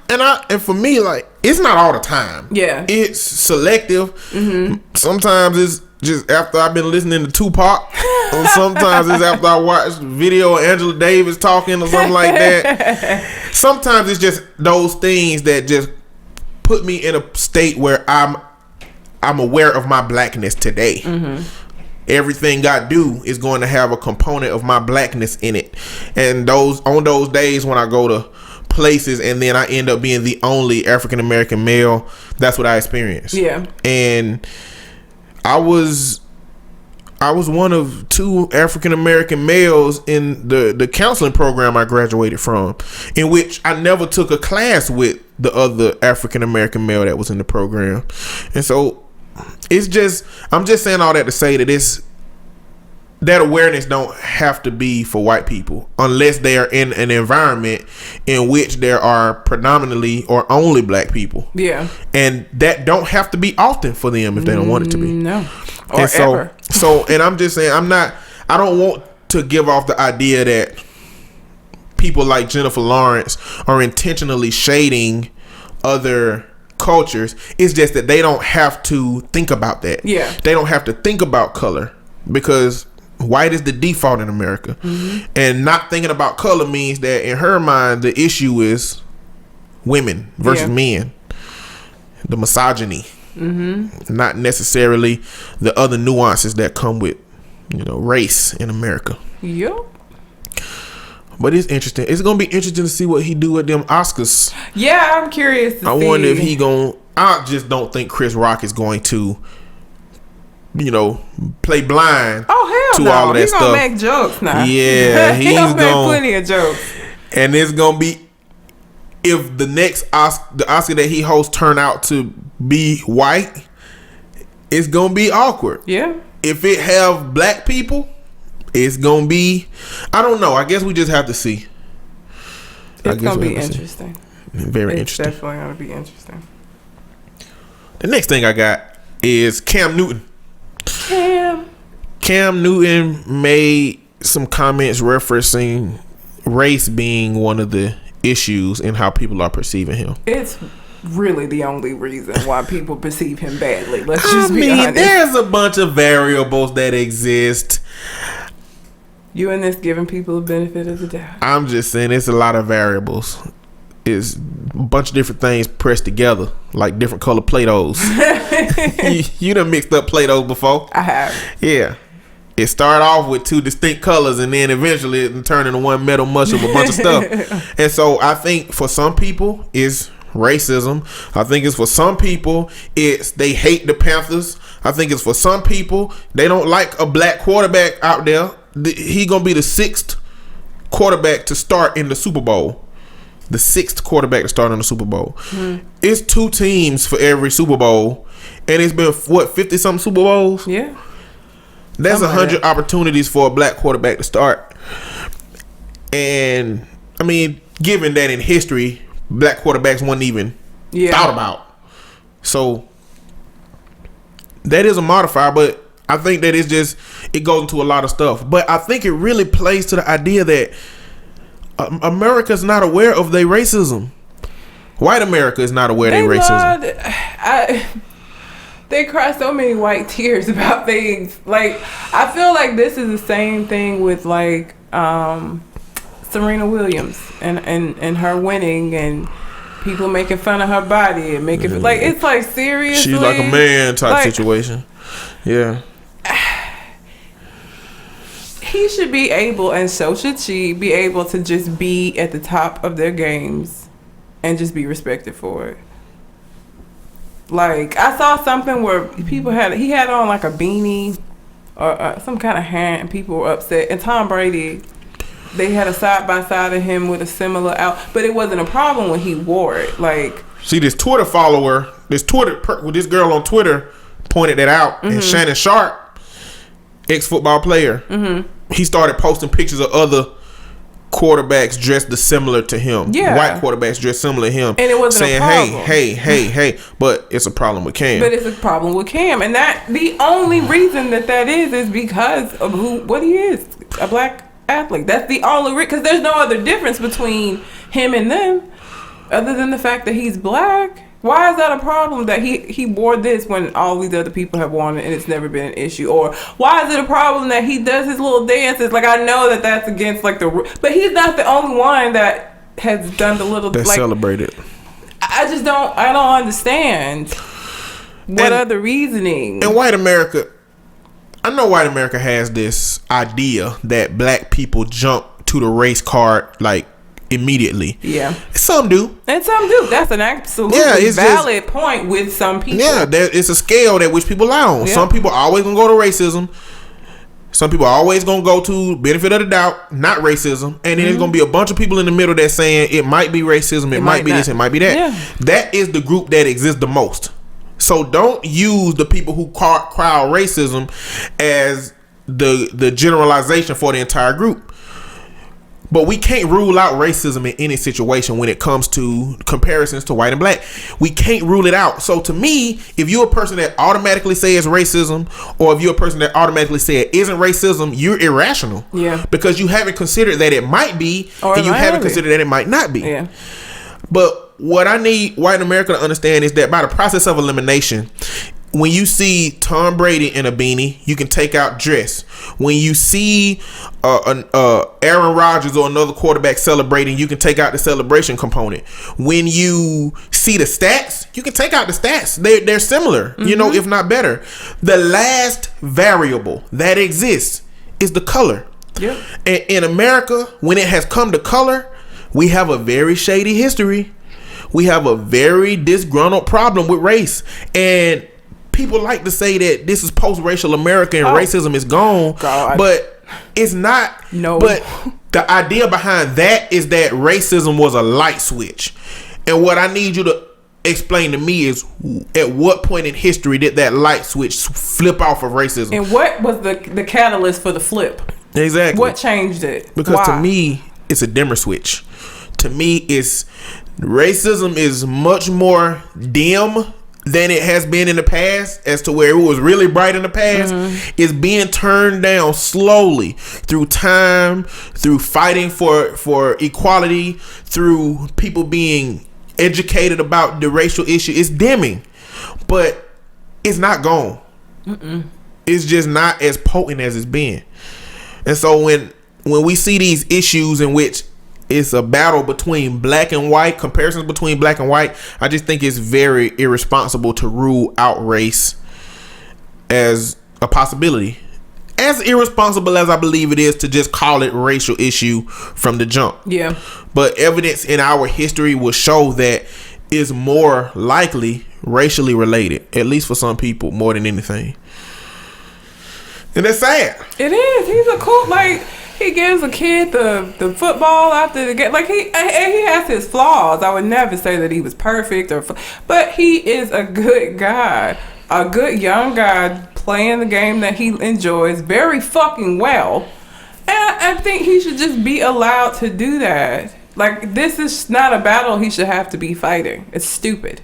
and for me, like, it's not all the time. Yeah. It's selective. Mm-hmm. Sometimes it's just after I've been listening to Tupac, or sometimes it's after I watched a video of Angela Davis talking or something like that. Sometimes it's just those things that just put me in a state where I'm aware of my blackness today. Mm-hmm. Everything I do is going to have a component of my blackness in it. And on those days when I go to places and then I end up being the only African American male, that's what I experienced. Yeah. And I was I was one of 2 African American males in the counseling program I graduated from, in which I never took a class with the other African American male that was in the program. And so it's just, I'm just saying all that to say that that awareness don't have to be for white people unless they are in an environment in which there are predominantly or only black people. Yeah. And that don't have to be often for them if they don't want it to be. No. Or and ever. And I'm just saying, I don't want to give off the idea that people like Jennifer Lawrence are intentionally shading other cultures. It's just that they don't have to think about that. Yeah. They don't have to think about color because white is the default in America. Mm-hmm. And not thinking about color means that in her mind, the issue is women versus men. The misogyny. Mm-hmm. Not necessarily the other nuances that come with, race in America. Yep. But it's interesting. It's gonna be interesting to see what he do at them Oscars. Yeah, I'm curious to see. I wonder if he gonna. I just don't think Chris Rock is going to, play blind. Oh hell to no! all of that He's stuff. Gonna make jokes now. Yeah, he's gonna make plenty of jokes. And it's gonna be, if the next the Oscar that he hosts turn out to be white, it's gonna be awkward. Yeah. If it have black people, it's gonna be, I don't know. I guess we just have to see. It's gonna be interesting. Very interesting. It's definitely gonna be interesting. The next thing I got is Cam Newton. Cam Newton made some comments referencing race being one of the issues in how people are perceiving him. It's really the only reason why people perceive him badly. Let's just be honest. There's a bunch of variables that exist. You and this giving people a benefit of the doubt. I'm just saying it's a lot of variables. It's a bunch of different things pressed together, like different color Play-Dohs. you done mixed up Play-Dohs before. I have. Yeah. It started off with 2 distinct colors and then eventually it turned into one metal mush of a bunch of stuff. And so I think for some people it's racism. I think it's for some people it's they hate the Panthers. I think it's for some people they don't like a black quarterback out there. He gonna be the 6th quarterback to start in the Super Bowl. The 6th quarterback to start in the Super Bowl. Mm-hmm. It's 2 teams for every Super Bowl, and it's been 50 something Super Bowls. Yeah. That's 100 opportunities for a black quarterback to start. And I mean, given that in history, black quarterbacks weren't even thought about. So that is a modifier, but I think that it goes into a lot of stuff. But I think it really plays to the idea that America's not aware of their racism. White America is not aware of their racism. They cry so many white tears about things. Like, I feel like this is the same thing with like Serena Williams and her winning and people making fun of her body and making like, it's like, seriously, she's like a man type situation. Yeah. He should be able, and so should she, be able to just be at the top of their games and just be respected for it. Like, I saw something where he had on like a beanie or some kind of hat, and people were upset. And Tom Brady, they had a side by side of him with a similar out, but it wasn't a problem when he wore it. Like, see, this Twitter follower, this girl on Twitter pointed that out, mm-hmm. and Shannon Sharp, ex-football player, mm-hmm. he started posting pictures of other quarterbacks dressed similar to him. Yeah. White quarterbacks dressed similar to him. And it wasn't saying, a problem. Hey, but it's a problem with Cam. But it's a problem with Cam. And that the only reason that is because of what he is, a black athlete. That's the only reason, because there's no other difference between him and them other than the fact that he's black. Why is that a problem that he wore this when all these other people have worn it and it's never been an issue? Or why is it a problem that he does his little dances? Like, I know that that's against like but he's not the only one that has done the little that's like, celebrated. I don't understand what other reasoning. And white America, I know white America has this idea that black people jump to the race card like immediately. Yeah. Some do. And some do. That's an absolutely valid point with some people. Yeah, it's a scale that which people lie on. Yeah. Some people always gonna go to racism. Some people are always gonna go to benefit of the doubt, not racism, and then there's gonna be a bunch of people in the middle that's saying it might be racism, it might be this, it might be that. Yeah. That is the group that exists the most. So don't use the people who crowd racism as the generalization for the entire group. But we can't rule out racism in any situation when it comes to comparisons to white and black. We can't rule it out. So to me, if you're a person that automatically says racism, or if you're a person that automatically say it isn't racism, you're irrational. Yeah. Because you haven't considered that it might be, or and you haven't considered that it might not be. Yeah. But what I need white America to understand is that by the process of elimination, when you see Tom Brady in a beanie, you can take out dress. When you see Aaron Rodgers or another quarterback celebrating, you can take out the celebration component. When you see the stats, you can take out the stats. They're similar, you know, if not better. The last variable that exists is the color. Yeah. And in America, when it has come to color, we have a very shady history. We have a very disgruntled problem with race. And people like to say that this is post-racial America and racism is gone. God. But it's not. No. But the idea behind that is that racism was a light switch. And what I need you to explain to me is, at what point in history did that light switch flip off of racism? And what was the catalyst for the flip? Exactly. What changed it? Because Why? to me, it's a dimmer switch. To me, it's racism is much more dim than it has been in the past, as to where it was really bright in the past. It's being turned down slowly through time, through fighting for equality, through people being educated about the racial issue. It's dimming, but it's not gone. It's just not as potent as it's been. And so when we see these issues in which it's a battle between black and white, comparisons between black and white, I just think it's very irresponsible to rule out race as a possibility. As irresponsible as I believe it is to just call it racial issue from the jump. Yeah. But evidence in our history will show that it's more likely racially related, at least for some people, more than anything. And that's sad. It is. He's a cool, like, he gives a kid the football after the game. Like, he has his flaws. I would never say that he was perfect, but he is a good guy. A good young guy playing the game that he enjoys very fucking well. And I think he should just be allowed to do that. Like, this is not a battle he should have to be fighting. It's stupid.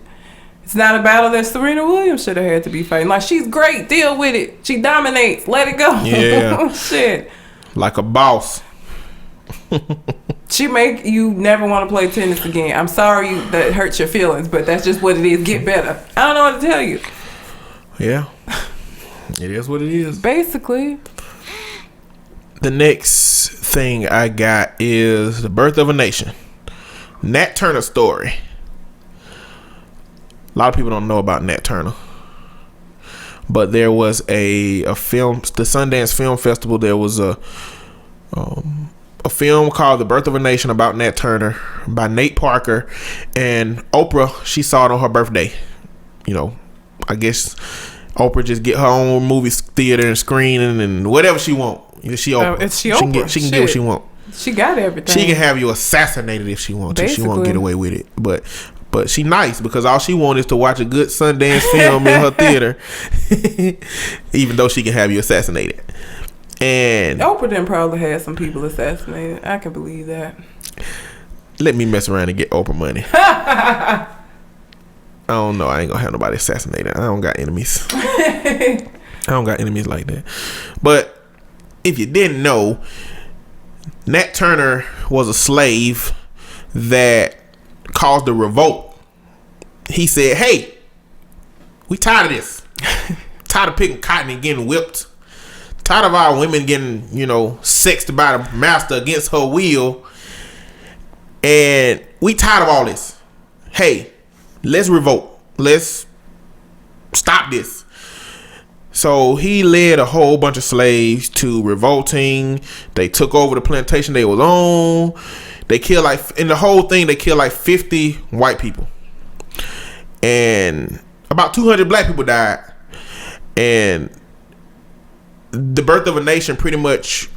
It's not a battle that Serena Williams should have had to be fighting. Like, she's great. Deal with it. She dominates. Let it go. Yeah. Shit. Like a boss. She make you never want to play tennis again. I'm sorry that hurts your feelings, but that's just what it is. Get better. I don't know what to tell you. Yeah. It is what it is. Basically. The next thing I got is The Birth of a Nation. Nat Turner story. A lot of people don't know about Nat Turner. But there was a film, the Sundance Film Festival, there was a film called The Birth of a Nation about Nat Turner by Nate Parker. And Oprah, she saw it on her birthday. You know, I guess Oprah just get her own movie theater and screening and whatever she want. She Oprah. She Oprah. She can get what she want. She got everything. She can have you assassinated if she wants to. She won't Basically. get away with it. But she nice, because all she wants is to watch a good Sundance film in her theater, even though she can have you assassinated. And Oprah then probably had some people assassinated. I can believe that. let me mess around and get Oprah money. I don't know. I ain't gonna have nobody assassinated. I don't got enemies. I don't got enemies like that. But if you didn't know, Nat Turner was a slave that caused a revolt. He said, hey, we tired of this. Tired of picking cotton and getting whipped. Tired of our women getting, sexed by the master against her will. And we tired of all this. Hey, let's revolt. Let's stop this. So he led a whole bunch of slaves to revolting. They took over the plantation they was on. They killed in the whole thing, they killed 50 white people. And about 200 black people died. And The Birth of a Nation pretty much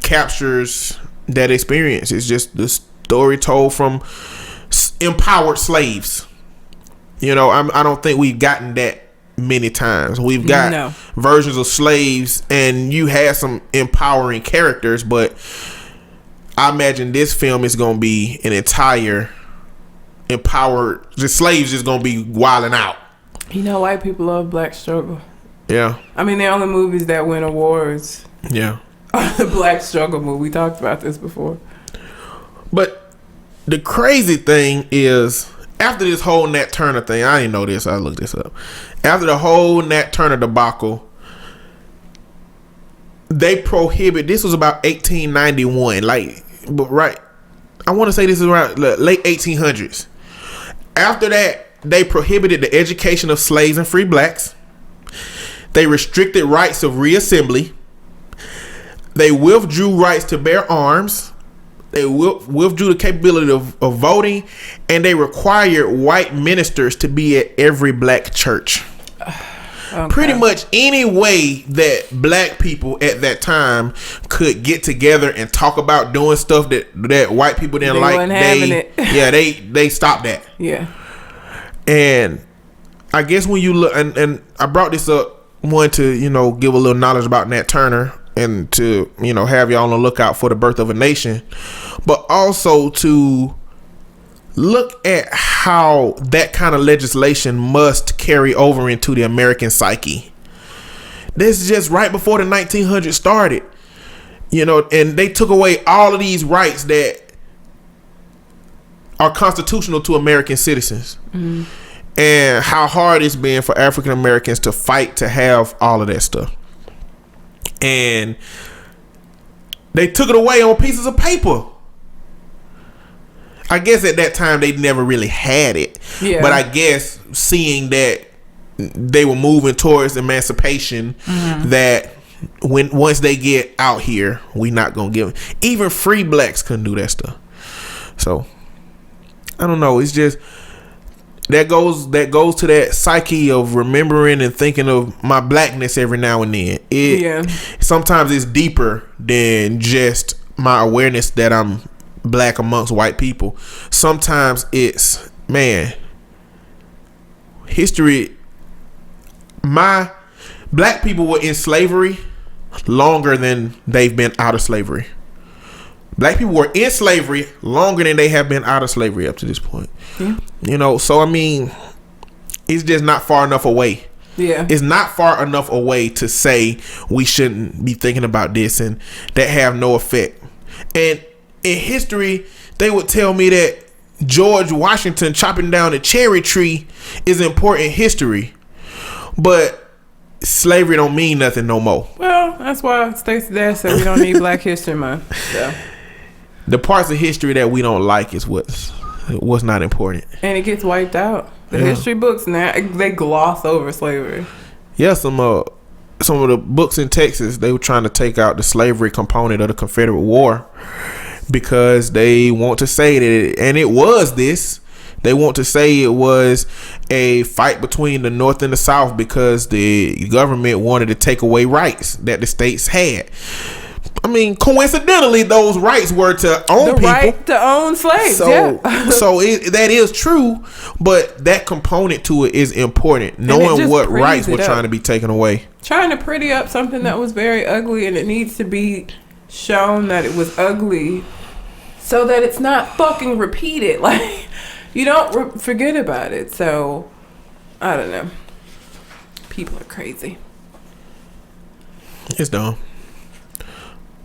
captures that experience. It's just the story told from empowered slaves. You know, I don't think we've gotten that many times. We've got versions of slaves, and you had some empowering characters, but I imagine this film is going to be an entire empowered. The slaves just going to be wilding out. You know, white people love black struggle. Yeah. I mean, the only movies that win awards. Yeah. Are the black struggle movie. We talked about this before. But the crazy thing is, after this whole Nat Turner thing, I didn't know this. I looked this up. After the whole Nat Turner debacle, they prohibit. This was about 1891. Right. I want to say this is around the late 1800s. After that, they prohibited the education of slaves and free blacks. They restricted rights of reassembly. They withdrew rights to bear arms. They withdrew the capability of voting, and they required white ministers to be at every black church. Okay. Pretty much any way that black people at that time could get together and talk about doing stuff that white people didn't like, they stopped that. Yeah. And I guess when you look, and I brought this up, one, to, you know, give a little knowledge about Nat Turner, and to, you know, have y'all on the lookout for The Birth of a Nation, but also to look at how that kind of legislation must carry over into the American psyche. This is just right before the 1900s started, you know, and they took away all of these rights that are constitutional to American citizens. Mm-hmm. And how hard it's been for African Americans to fight to have all of that stuff. And they took it away on pieces of paper. I guess at that time they never really had it. Yeah. But I guess seeing that they were moving towards emancipation, mm-hmm. that once they get out here, we not gonna give them. Even free blacks couldn't do that stuff. So I don't know. It's just that goes to that psyche of remembering and thinking of my blackness every now and then. Sometimes it's deeper than just my awareness that I'm black amongst white people. Sometimes it's, man, history. My black people were in slavery longer than they've been out of slavery. Black people were in slavery longer than they have been out of slavery up to this point. Yeah. You know, so I mean, it's just not far enough away. Yeah. It's not far enough away to say we shouldn't be thinking about this and that have no effect. And in history, they would tell me that George Washington chopping down a cherry tree is important history. But slavery don't mean nothing no more. Well, that's why Stacey Dash said we don't need Black History Month. So. The parts of history that we don't like is what's not important. And it gets wiped out. The history books now, they gloss over slavery. Yeah, some of the books in Texas, they were trying to take out the slavery component of the Confederate War because they want to say that they want to say it was a fight between the North and the South because the government wanted to take away rights that the states had. I mean, coincidentally, those rights were to own people. The right to own slaves, so that is true, but that component to it is important. Knowing what rights were trying to be taken away. Trying to pretty up something that was very ugly, and it needs to be shown that it was ugly so that it's not fucking repeated. Like, you don't forget about it. So, I don't know. People are crazy. It's dumb.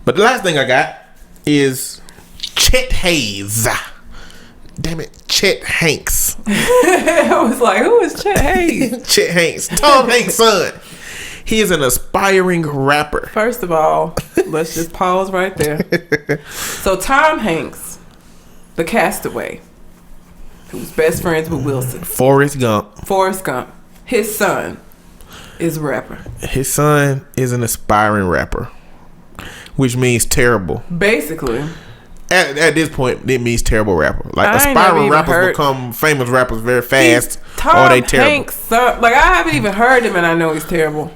But the last thing I got is Chet Hayes. Damn it, Chet Hanks. I was like, who is Chet Hayes? Chet Hanks, Tom Hanks' son. He is an aspiring rapper. First of all, let's just pause right there. So Tom Hanks, the castaway, who's best friends with Wilson. Forrest Gump. His son is a rapper. His son is an aspiring rapper. Which means terrible. Basically. At this point, it means terrible rapper. Like, aspiring rappers become famous rappers very fast. Tom they terrible. Hanks, like, I haven't even heard him and I know he's terrible.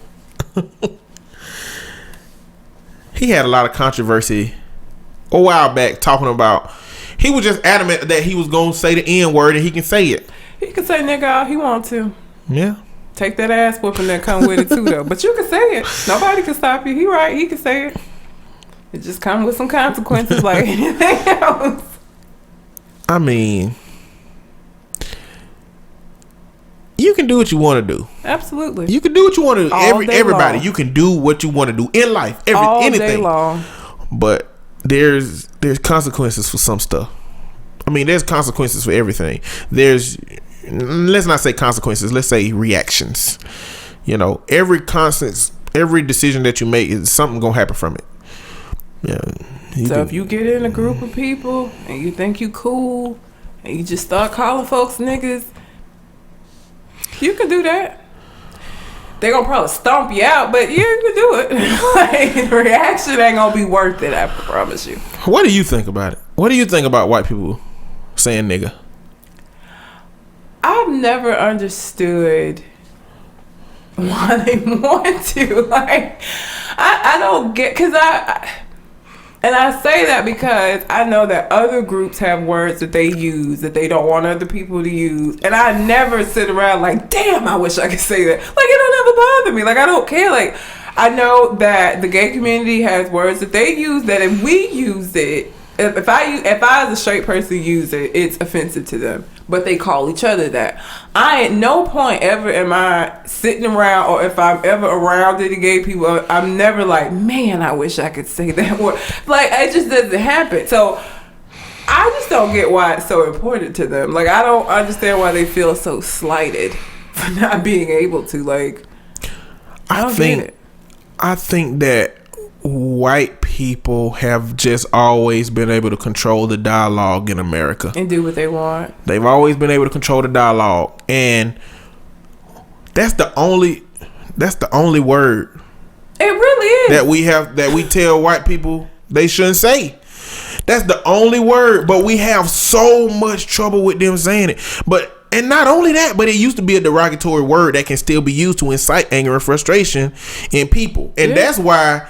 he had a lot of controversy a while back talking about. He was just adamant that he was gonna say the N word and he can say it. He can say nigga all he want to. Yeah. Take that ass whooping that come with it too though. But you can say it. Nobody can stop you. He right. He can say it. It just comes with some consequences like anything else. I mean, you can do what you want to do. Absolutely. You can do what you want to do. Everybody, long. you can do what you want to do in life. Anything. Day long. But there's consequences for some stuff. I mean, there's consequences for everything. Let's not say consequences. Let's say reactions. You know, every decision that you make is something gonna happen from it. Yeah. If you get in a group of people and you think you cool and you just start calling folks niggas, you can do that. They gonna probably stomp you out, but you can do it. Like, the reaction ain't gonna be worth it, I promise you. What do you think about it? What do you think about white people saying nigga? I've never understood why they want to. Like, I don't get, because and I say that because I know that other groups have words that they use that they don't want other people to use. And I never sit around like, damn, I wish I could say that. Like, it don't ever bother me. Like, I don't care. Like, I know that the gay community has words that they use that if we use it, if I as a straight person use it, it's offensive to them. But they call each other that. I at no point ever am I sitting around, or if I'm ever around any gay people, I'm never like, man, I wish I could say that word. Like, it just doesn't happen. So I just don't get why it's so important to them. Like, I don't understand why they feel so slighted for not being able to. Like, I don't get it. I think that white people have just always been able to control the dialogue in America and do what they want. They've always been able to control the dialogue, and that's the only word it really is that we tell white people they shouldn't say. That's the only word, but we have so much trouble with them saying it. And not only that, but it used to be a derogatory word that can still be used to incite anger and frustration in people. And that's why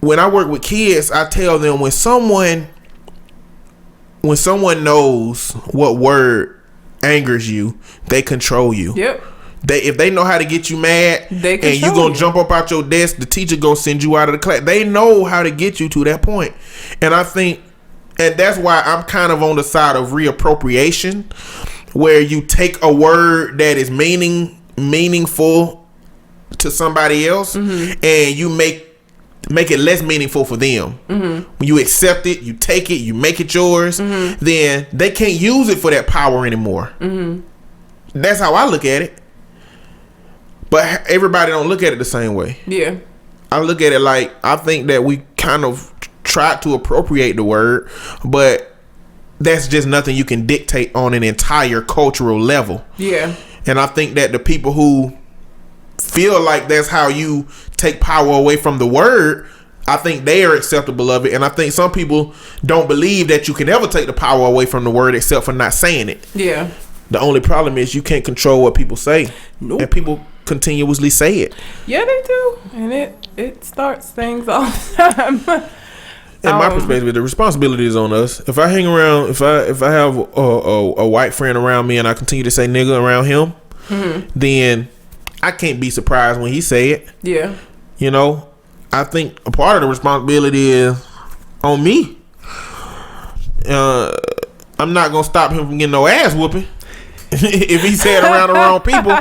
when I work with kids, I tell them when someone knows what word angers you, they control you. Yep. If they know how to get you mad and you gonna jump up out your desk, the teacher gonna send you out of the class. They know how to get you to that point. And I think, and that's why I'm kind of on the side of reappropriation, where you take a word that is meaningful to somebody else, and you make it less meaningful for them. When you accept it, you take it, you make it yours, then they can't use it for that power anymore. That's how I look at it. But everybody don't look at it the same way. Yeah. I look at it like, I think that we kind of tried to appropriate the word, but that's just nothing you can dictate on an entire cultural level. Yeah. And I think that the people who feel like that's how you take power away from the word, I think they are acceptable of it. And I think some people don't believe that you can ever take the power away from the word except for not saying it. Yeah. The only problem is you can't control what people say. Nope. And people continuously say it. Yeah, they do. And it starts things all the time. In my perspective, the responsibility is on us. If I hang around, if I have a white friend around me and I continue to say nigga around him, then I can't be surprised when he say it. Yeah. You know, I think a part of the responsibility is on me. I'm not gonna stop him from getting no ass whooping if he said around the wrong people.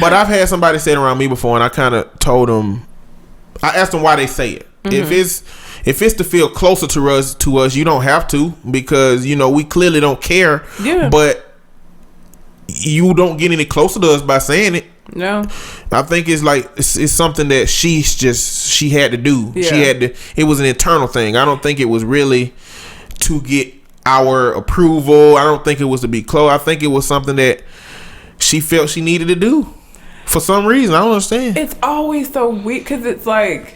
But I've had somebody say it around me before, and I kind of told them, I asked them why they say it. If it's to feel closer to us, you don't have to, because you know we clearly don't care. Yeah. But you don't get any closer to us by saying it. No. I think it's like it's something that she had to do. Yeah. She had to. It was an internal thing. I don't think it was really to get our approval. I don't think it was to be close. I think it was something that she felt she needed to do for some reason. I don't understand. It's always so weird because it's like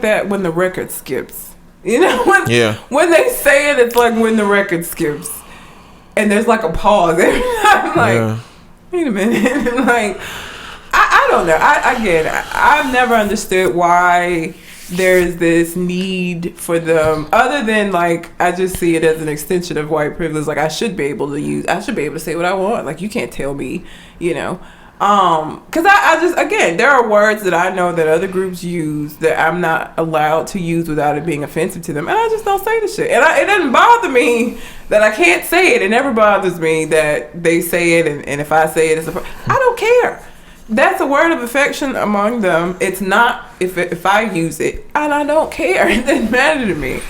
that when the record skips. You know, when they say it, it's like when the record skips, and there's like a pause every time. Like, wait a minute. Like, I don't know. I've never understood why there's this need for them, other than like, I just see it as an extension of white privilege. Like, I should be able to say what I want. Like, you can't tell me, because I just, again, there are words that I know that other groups use that I'm not allowed to use without it being offensive to them, and I just don't say the shit. And it doesn't bother me that I can't say it. It never bothers me that they say it, and if I say it, I don't care. That's a word of affection among them. It's not if I use it, and I don't care. It doesn't matter to me.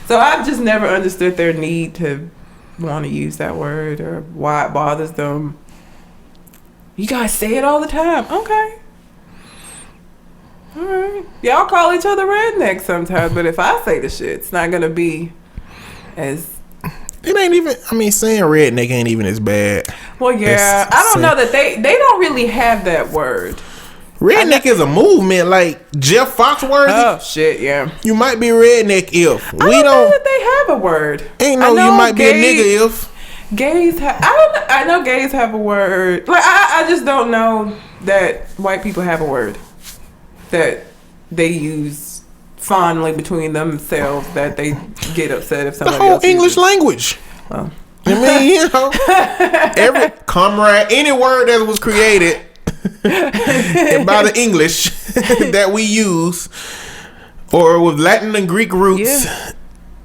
So I've just never understood their need to want to use that word or why it bothers them. You guys say it all the time. Okay. All right. Y'all call each other rednecks sometimes, but if I say the shit, it's not going to be as... It ain't even... I mean, saying redneck ain't even as bad. Well, yeah. I don't know that they don't really have that word. Redneck is a movement like Jeff Foxworthy. Oh, shit, yeah. You might be redneck if. I don't know that they have a word. Ain't no you might be a nigga if. Gays have... I know gays have a word. Like, I just don't know that white people have a word that they use fondly between themselves, that they get upset if somebody else the whole English language. Oh. I mean, every comrade, any word that was created by the English that we use, or with Latin and Greek roots,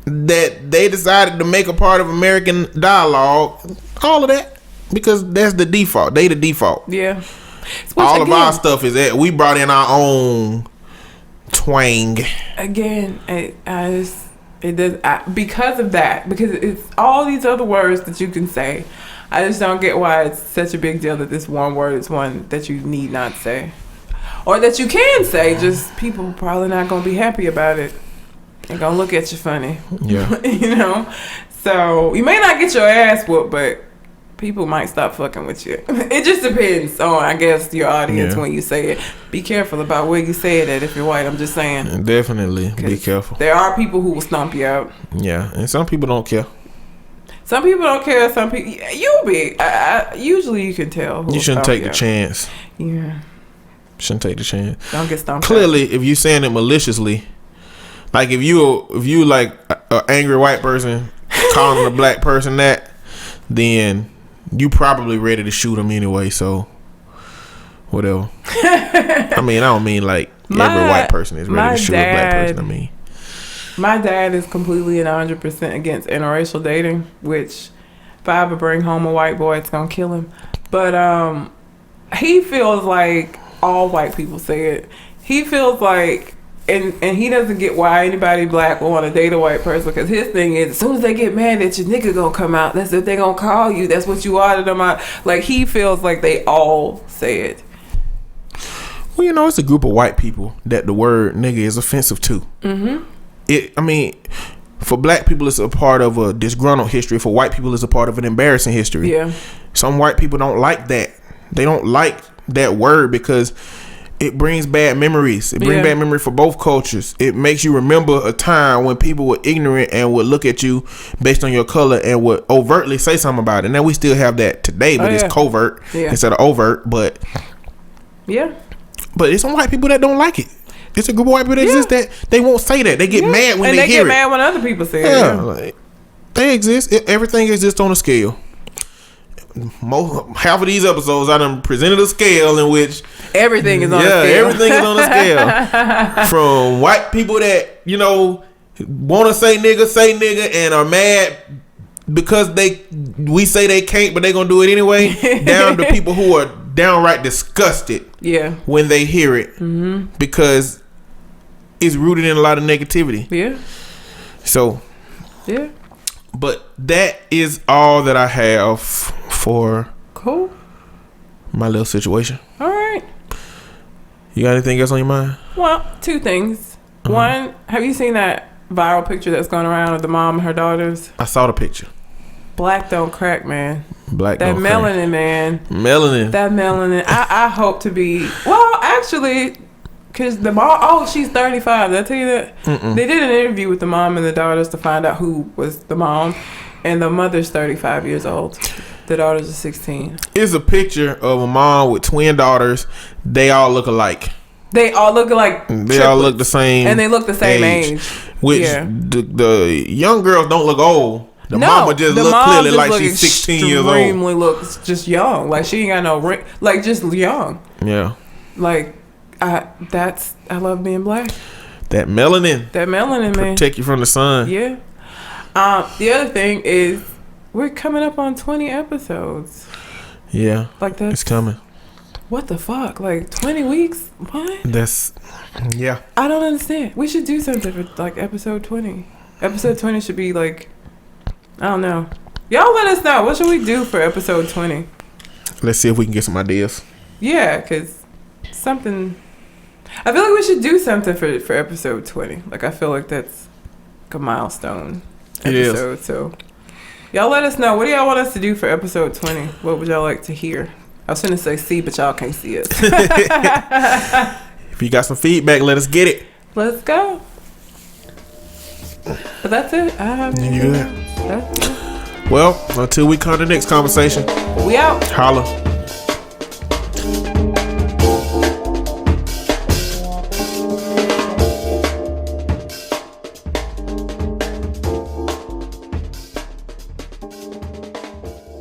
that they decided to make a part of American dialogue, all of that, because that's the default. They the default. Yeah. All of our stuff is that we brought in our own twang. Again, because of that, because it's all these other words that you can say. I just don't get why it's such a big deal that this one word is one that you need not say, or that you can say. Just people probably not gonna be happy about it. They're gonna look at you funny. Yeah. So you may not get your ass whooped, but people might stop fucking with you. It just depends on, I guess, your audience when you say it. Be careful about where you say it at if you're white. I'm just saying. Definitely be careful. There are people who will stomp you out. Yeah, and some people don't care. Some people don't care. Some people, you'll be. Usually you can tell. You shouldn't take the chance. Yeah. Shouldn't take the chance. Don't get stomped Clearly, if you saying it maliciously, like if you like an angry white person calling a black person that, then you probably ready to shoot them anyway. So whatever. I mean, I don't mean like every white person is ready to shoot a black person. I mean, my dad is completely and 100% against interracial dating, which if I ever bring home a white boy, it's gonna kill him. But he feels like all white people say it. He feels like, and he doesn't get why anybody black will want to date a white person, because his thing is, as soon as they get mad at you, nigga gonna come out. That's what they gonna call you. That's what you ordered them out. Like, he feels like they all say it. Well, it's a group of white people that the word nigga is offensive to. Mm-hmm. I mean, for black people, it's a part of a disgruntled history. For white people, it's a part of an embarrassing history. Yeah. Some white people don't like that. They don't like that word because it brings bad memories. It brings bad memory for both cultures. It makes you remember a time when people were ignorant and would look at you based on your color and would overtly say something about it. Now we still have that today, but it's covert instead of overt. But it's some white people that don't like it. It's a group of white people that exist that they won't say that. They get mad when they hear it. And they get mad when other people say it. Yeah, like, they exist. Everything exists on a scale. Half of these episodes, I done presented a scale in which everything is on a scale. Yeah, everything is on a scale. From white people that, want to say nigga and are mad because we say they can't, but they gonna do it anyway, down to people who are downright disgusted when they hear it, because it's rooted in a lot of negativity. So but that is all that I have for my little situation. All right. You got anything else on your mind? Well, two things. One, have you seen that viral picture that's going around of the mom and her daughters? I saw the picture. Black don't crack, man. Black that don't melanin, crack. man. Melanin. That melanin. I hope to be. Well, actually, because the mom. Oh, she's 35. Did I tell you that? They did an interview with the mom and the daughters to find out who was the mom, and the mother's 35 years old. The daughters are 16. It's a picture of a mom with twin daughters. They all look alike. They all look like They all look the same, and they look the same age. Which the young girls don't look old. The mama just look clearly like she's 16 years old. Extremely looks just young. Like she ain't got no ring. Like just young. Yeah. Like I love being black. That melanin, man. Protect you from the sun. Yeah. The other thing is we're coming up on 20 episodes. Yeah. Like that. It's coming. What the fuck? Like 20 weeks? What? Yeah. I don't understand. We should do something for like episode 20. Episode 20 should be like, I don't know. Y'all let us know. What should we do for episode 20? Let's see if we can get some ideas. Yeah, because something... I feel like we should do something for episode 20. Like, I feel like that's like a milestone episode. So, y'all let us know. What do y'all want us to do for episode 20? What would y'all like to hear? I was going to say see, but y'all can't see us. If you got some feedback, let us get it. Let's go. But that's it. I have You good? That's it. Well, until we come to the next conversation. We out. Holla.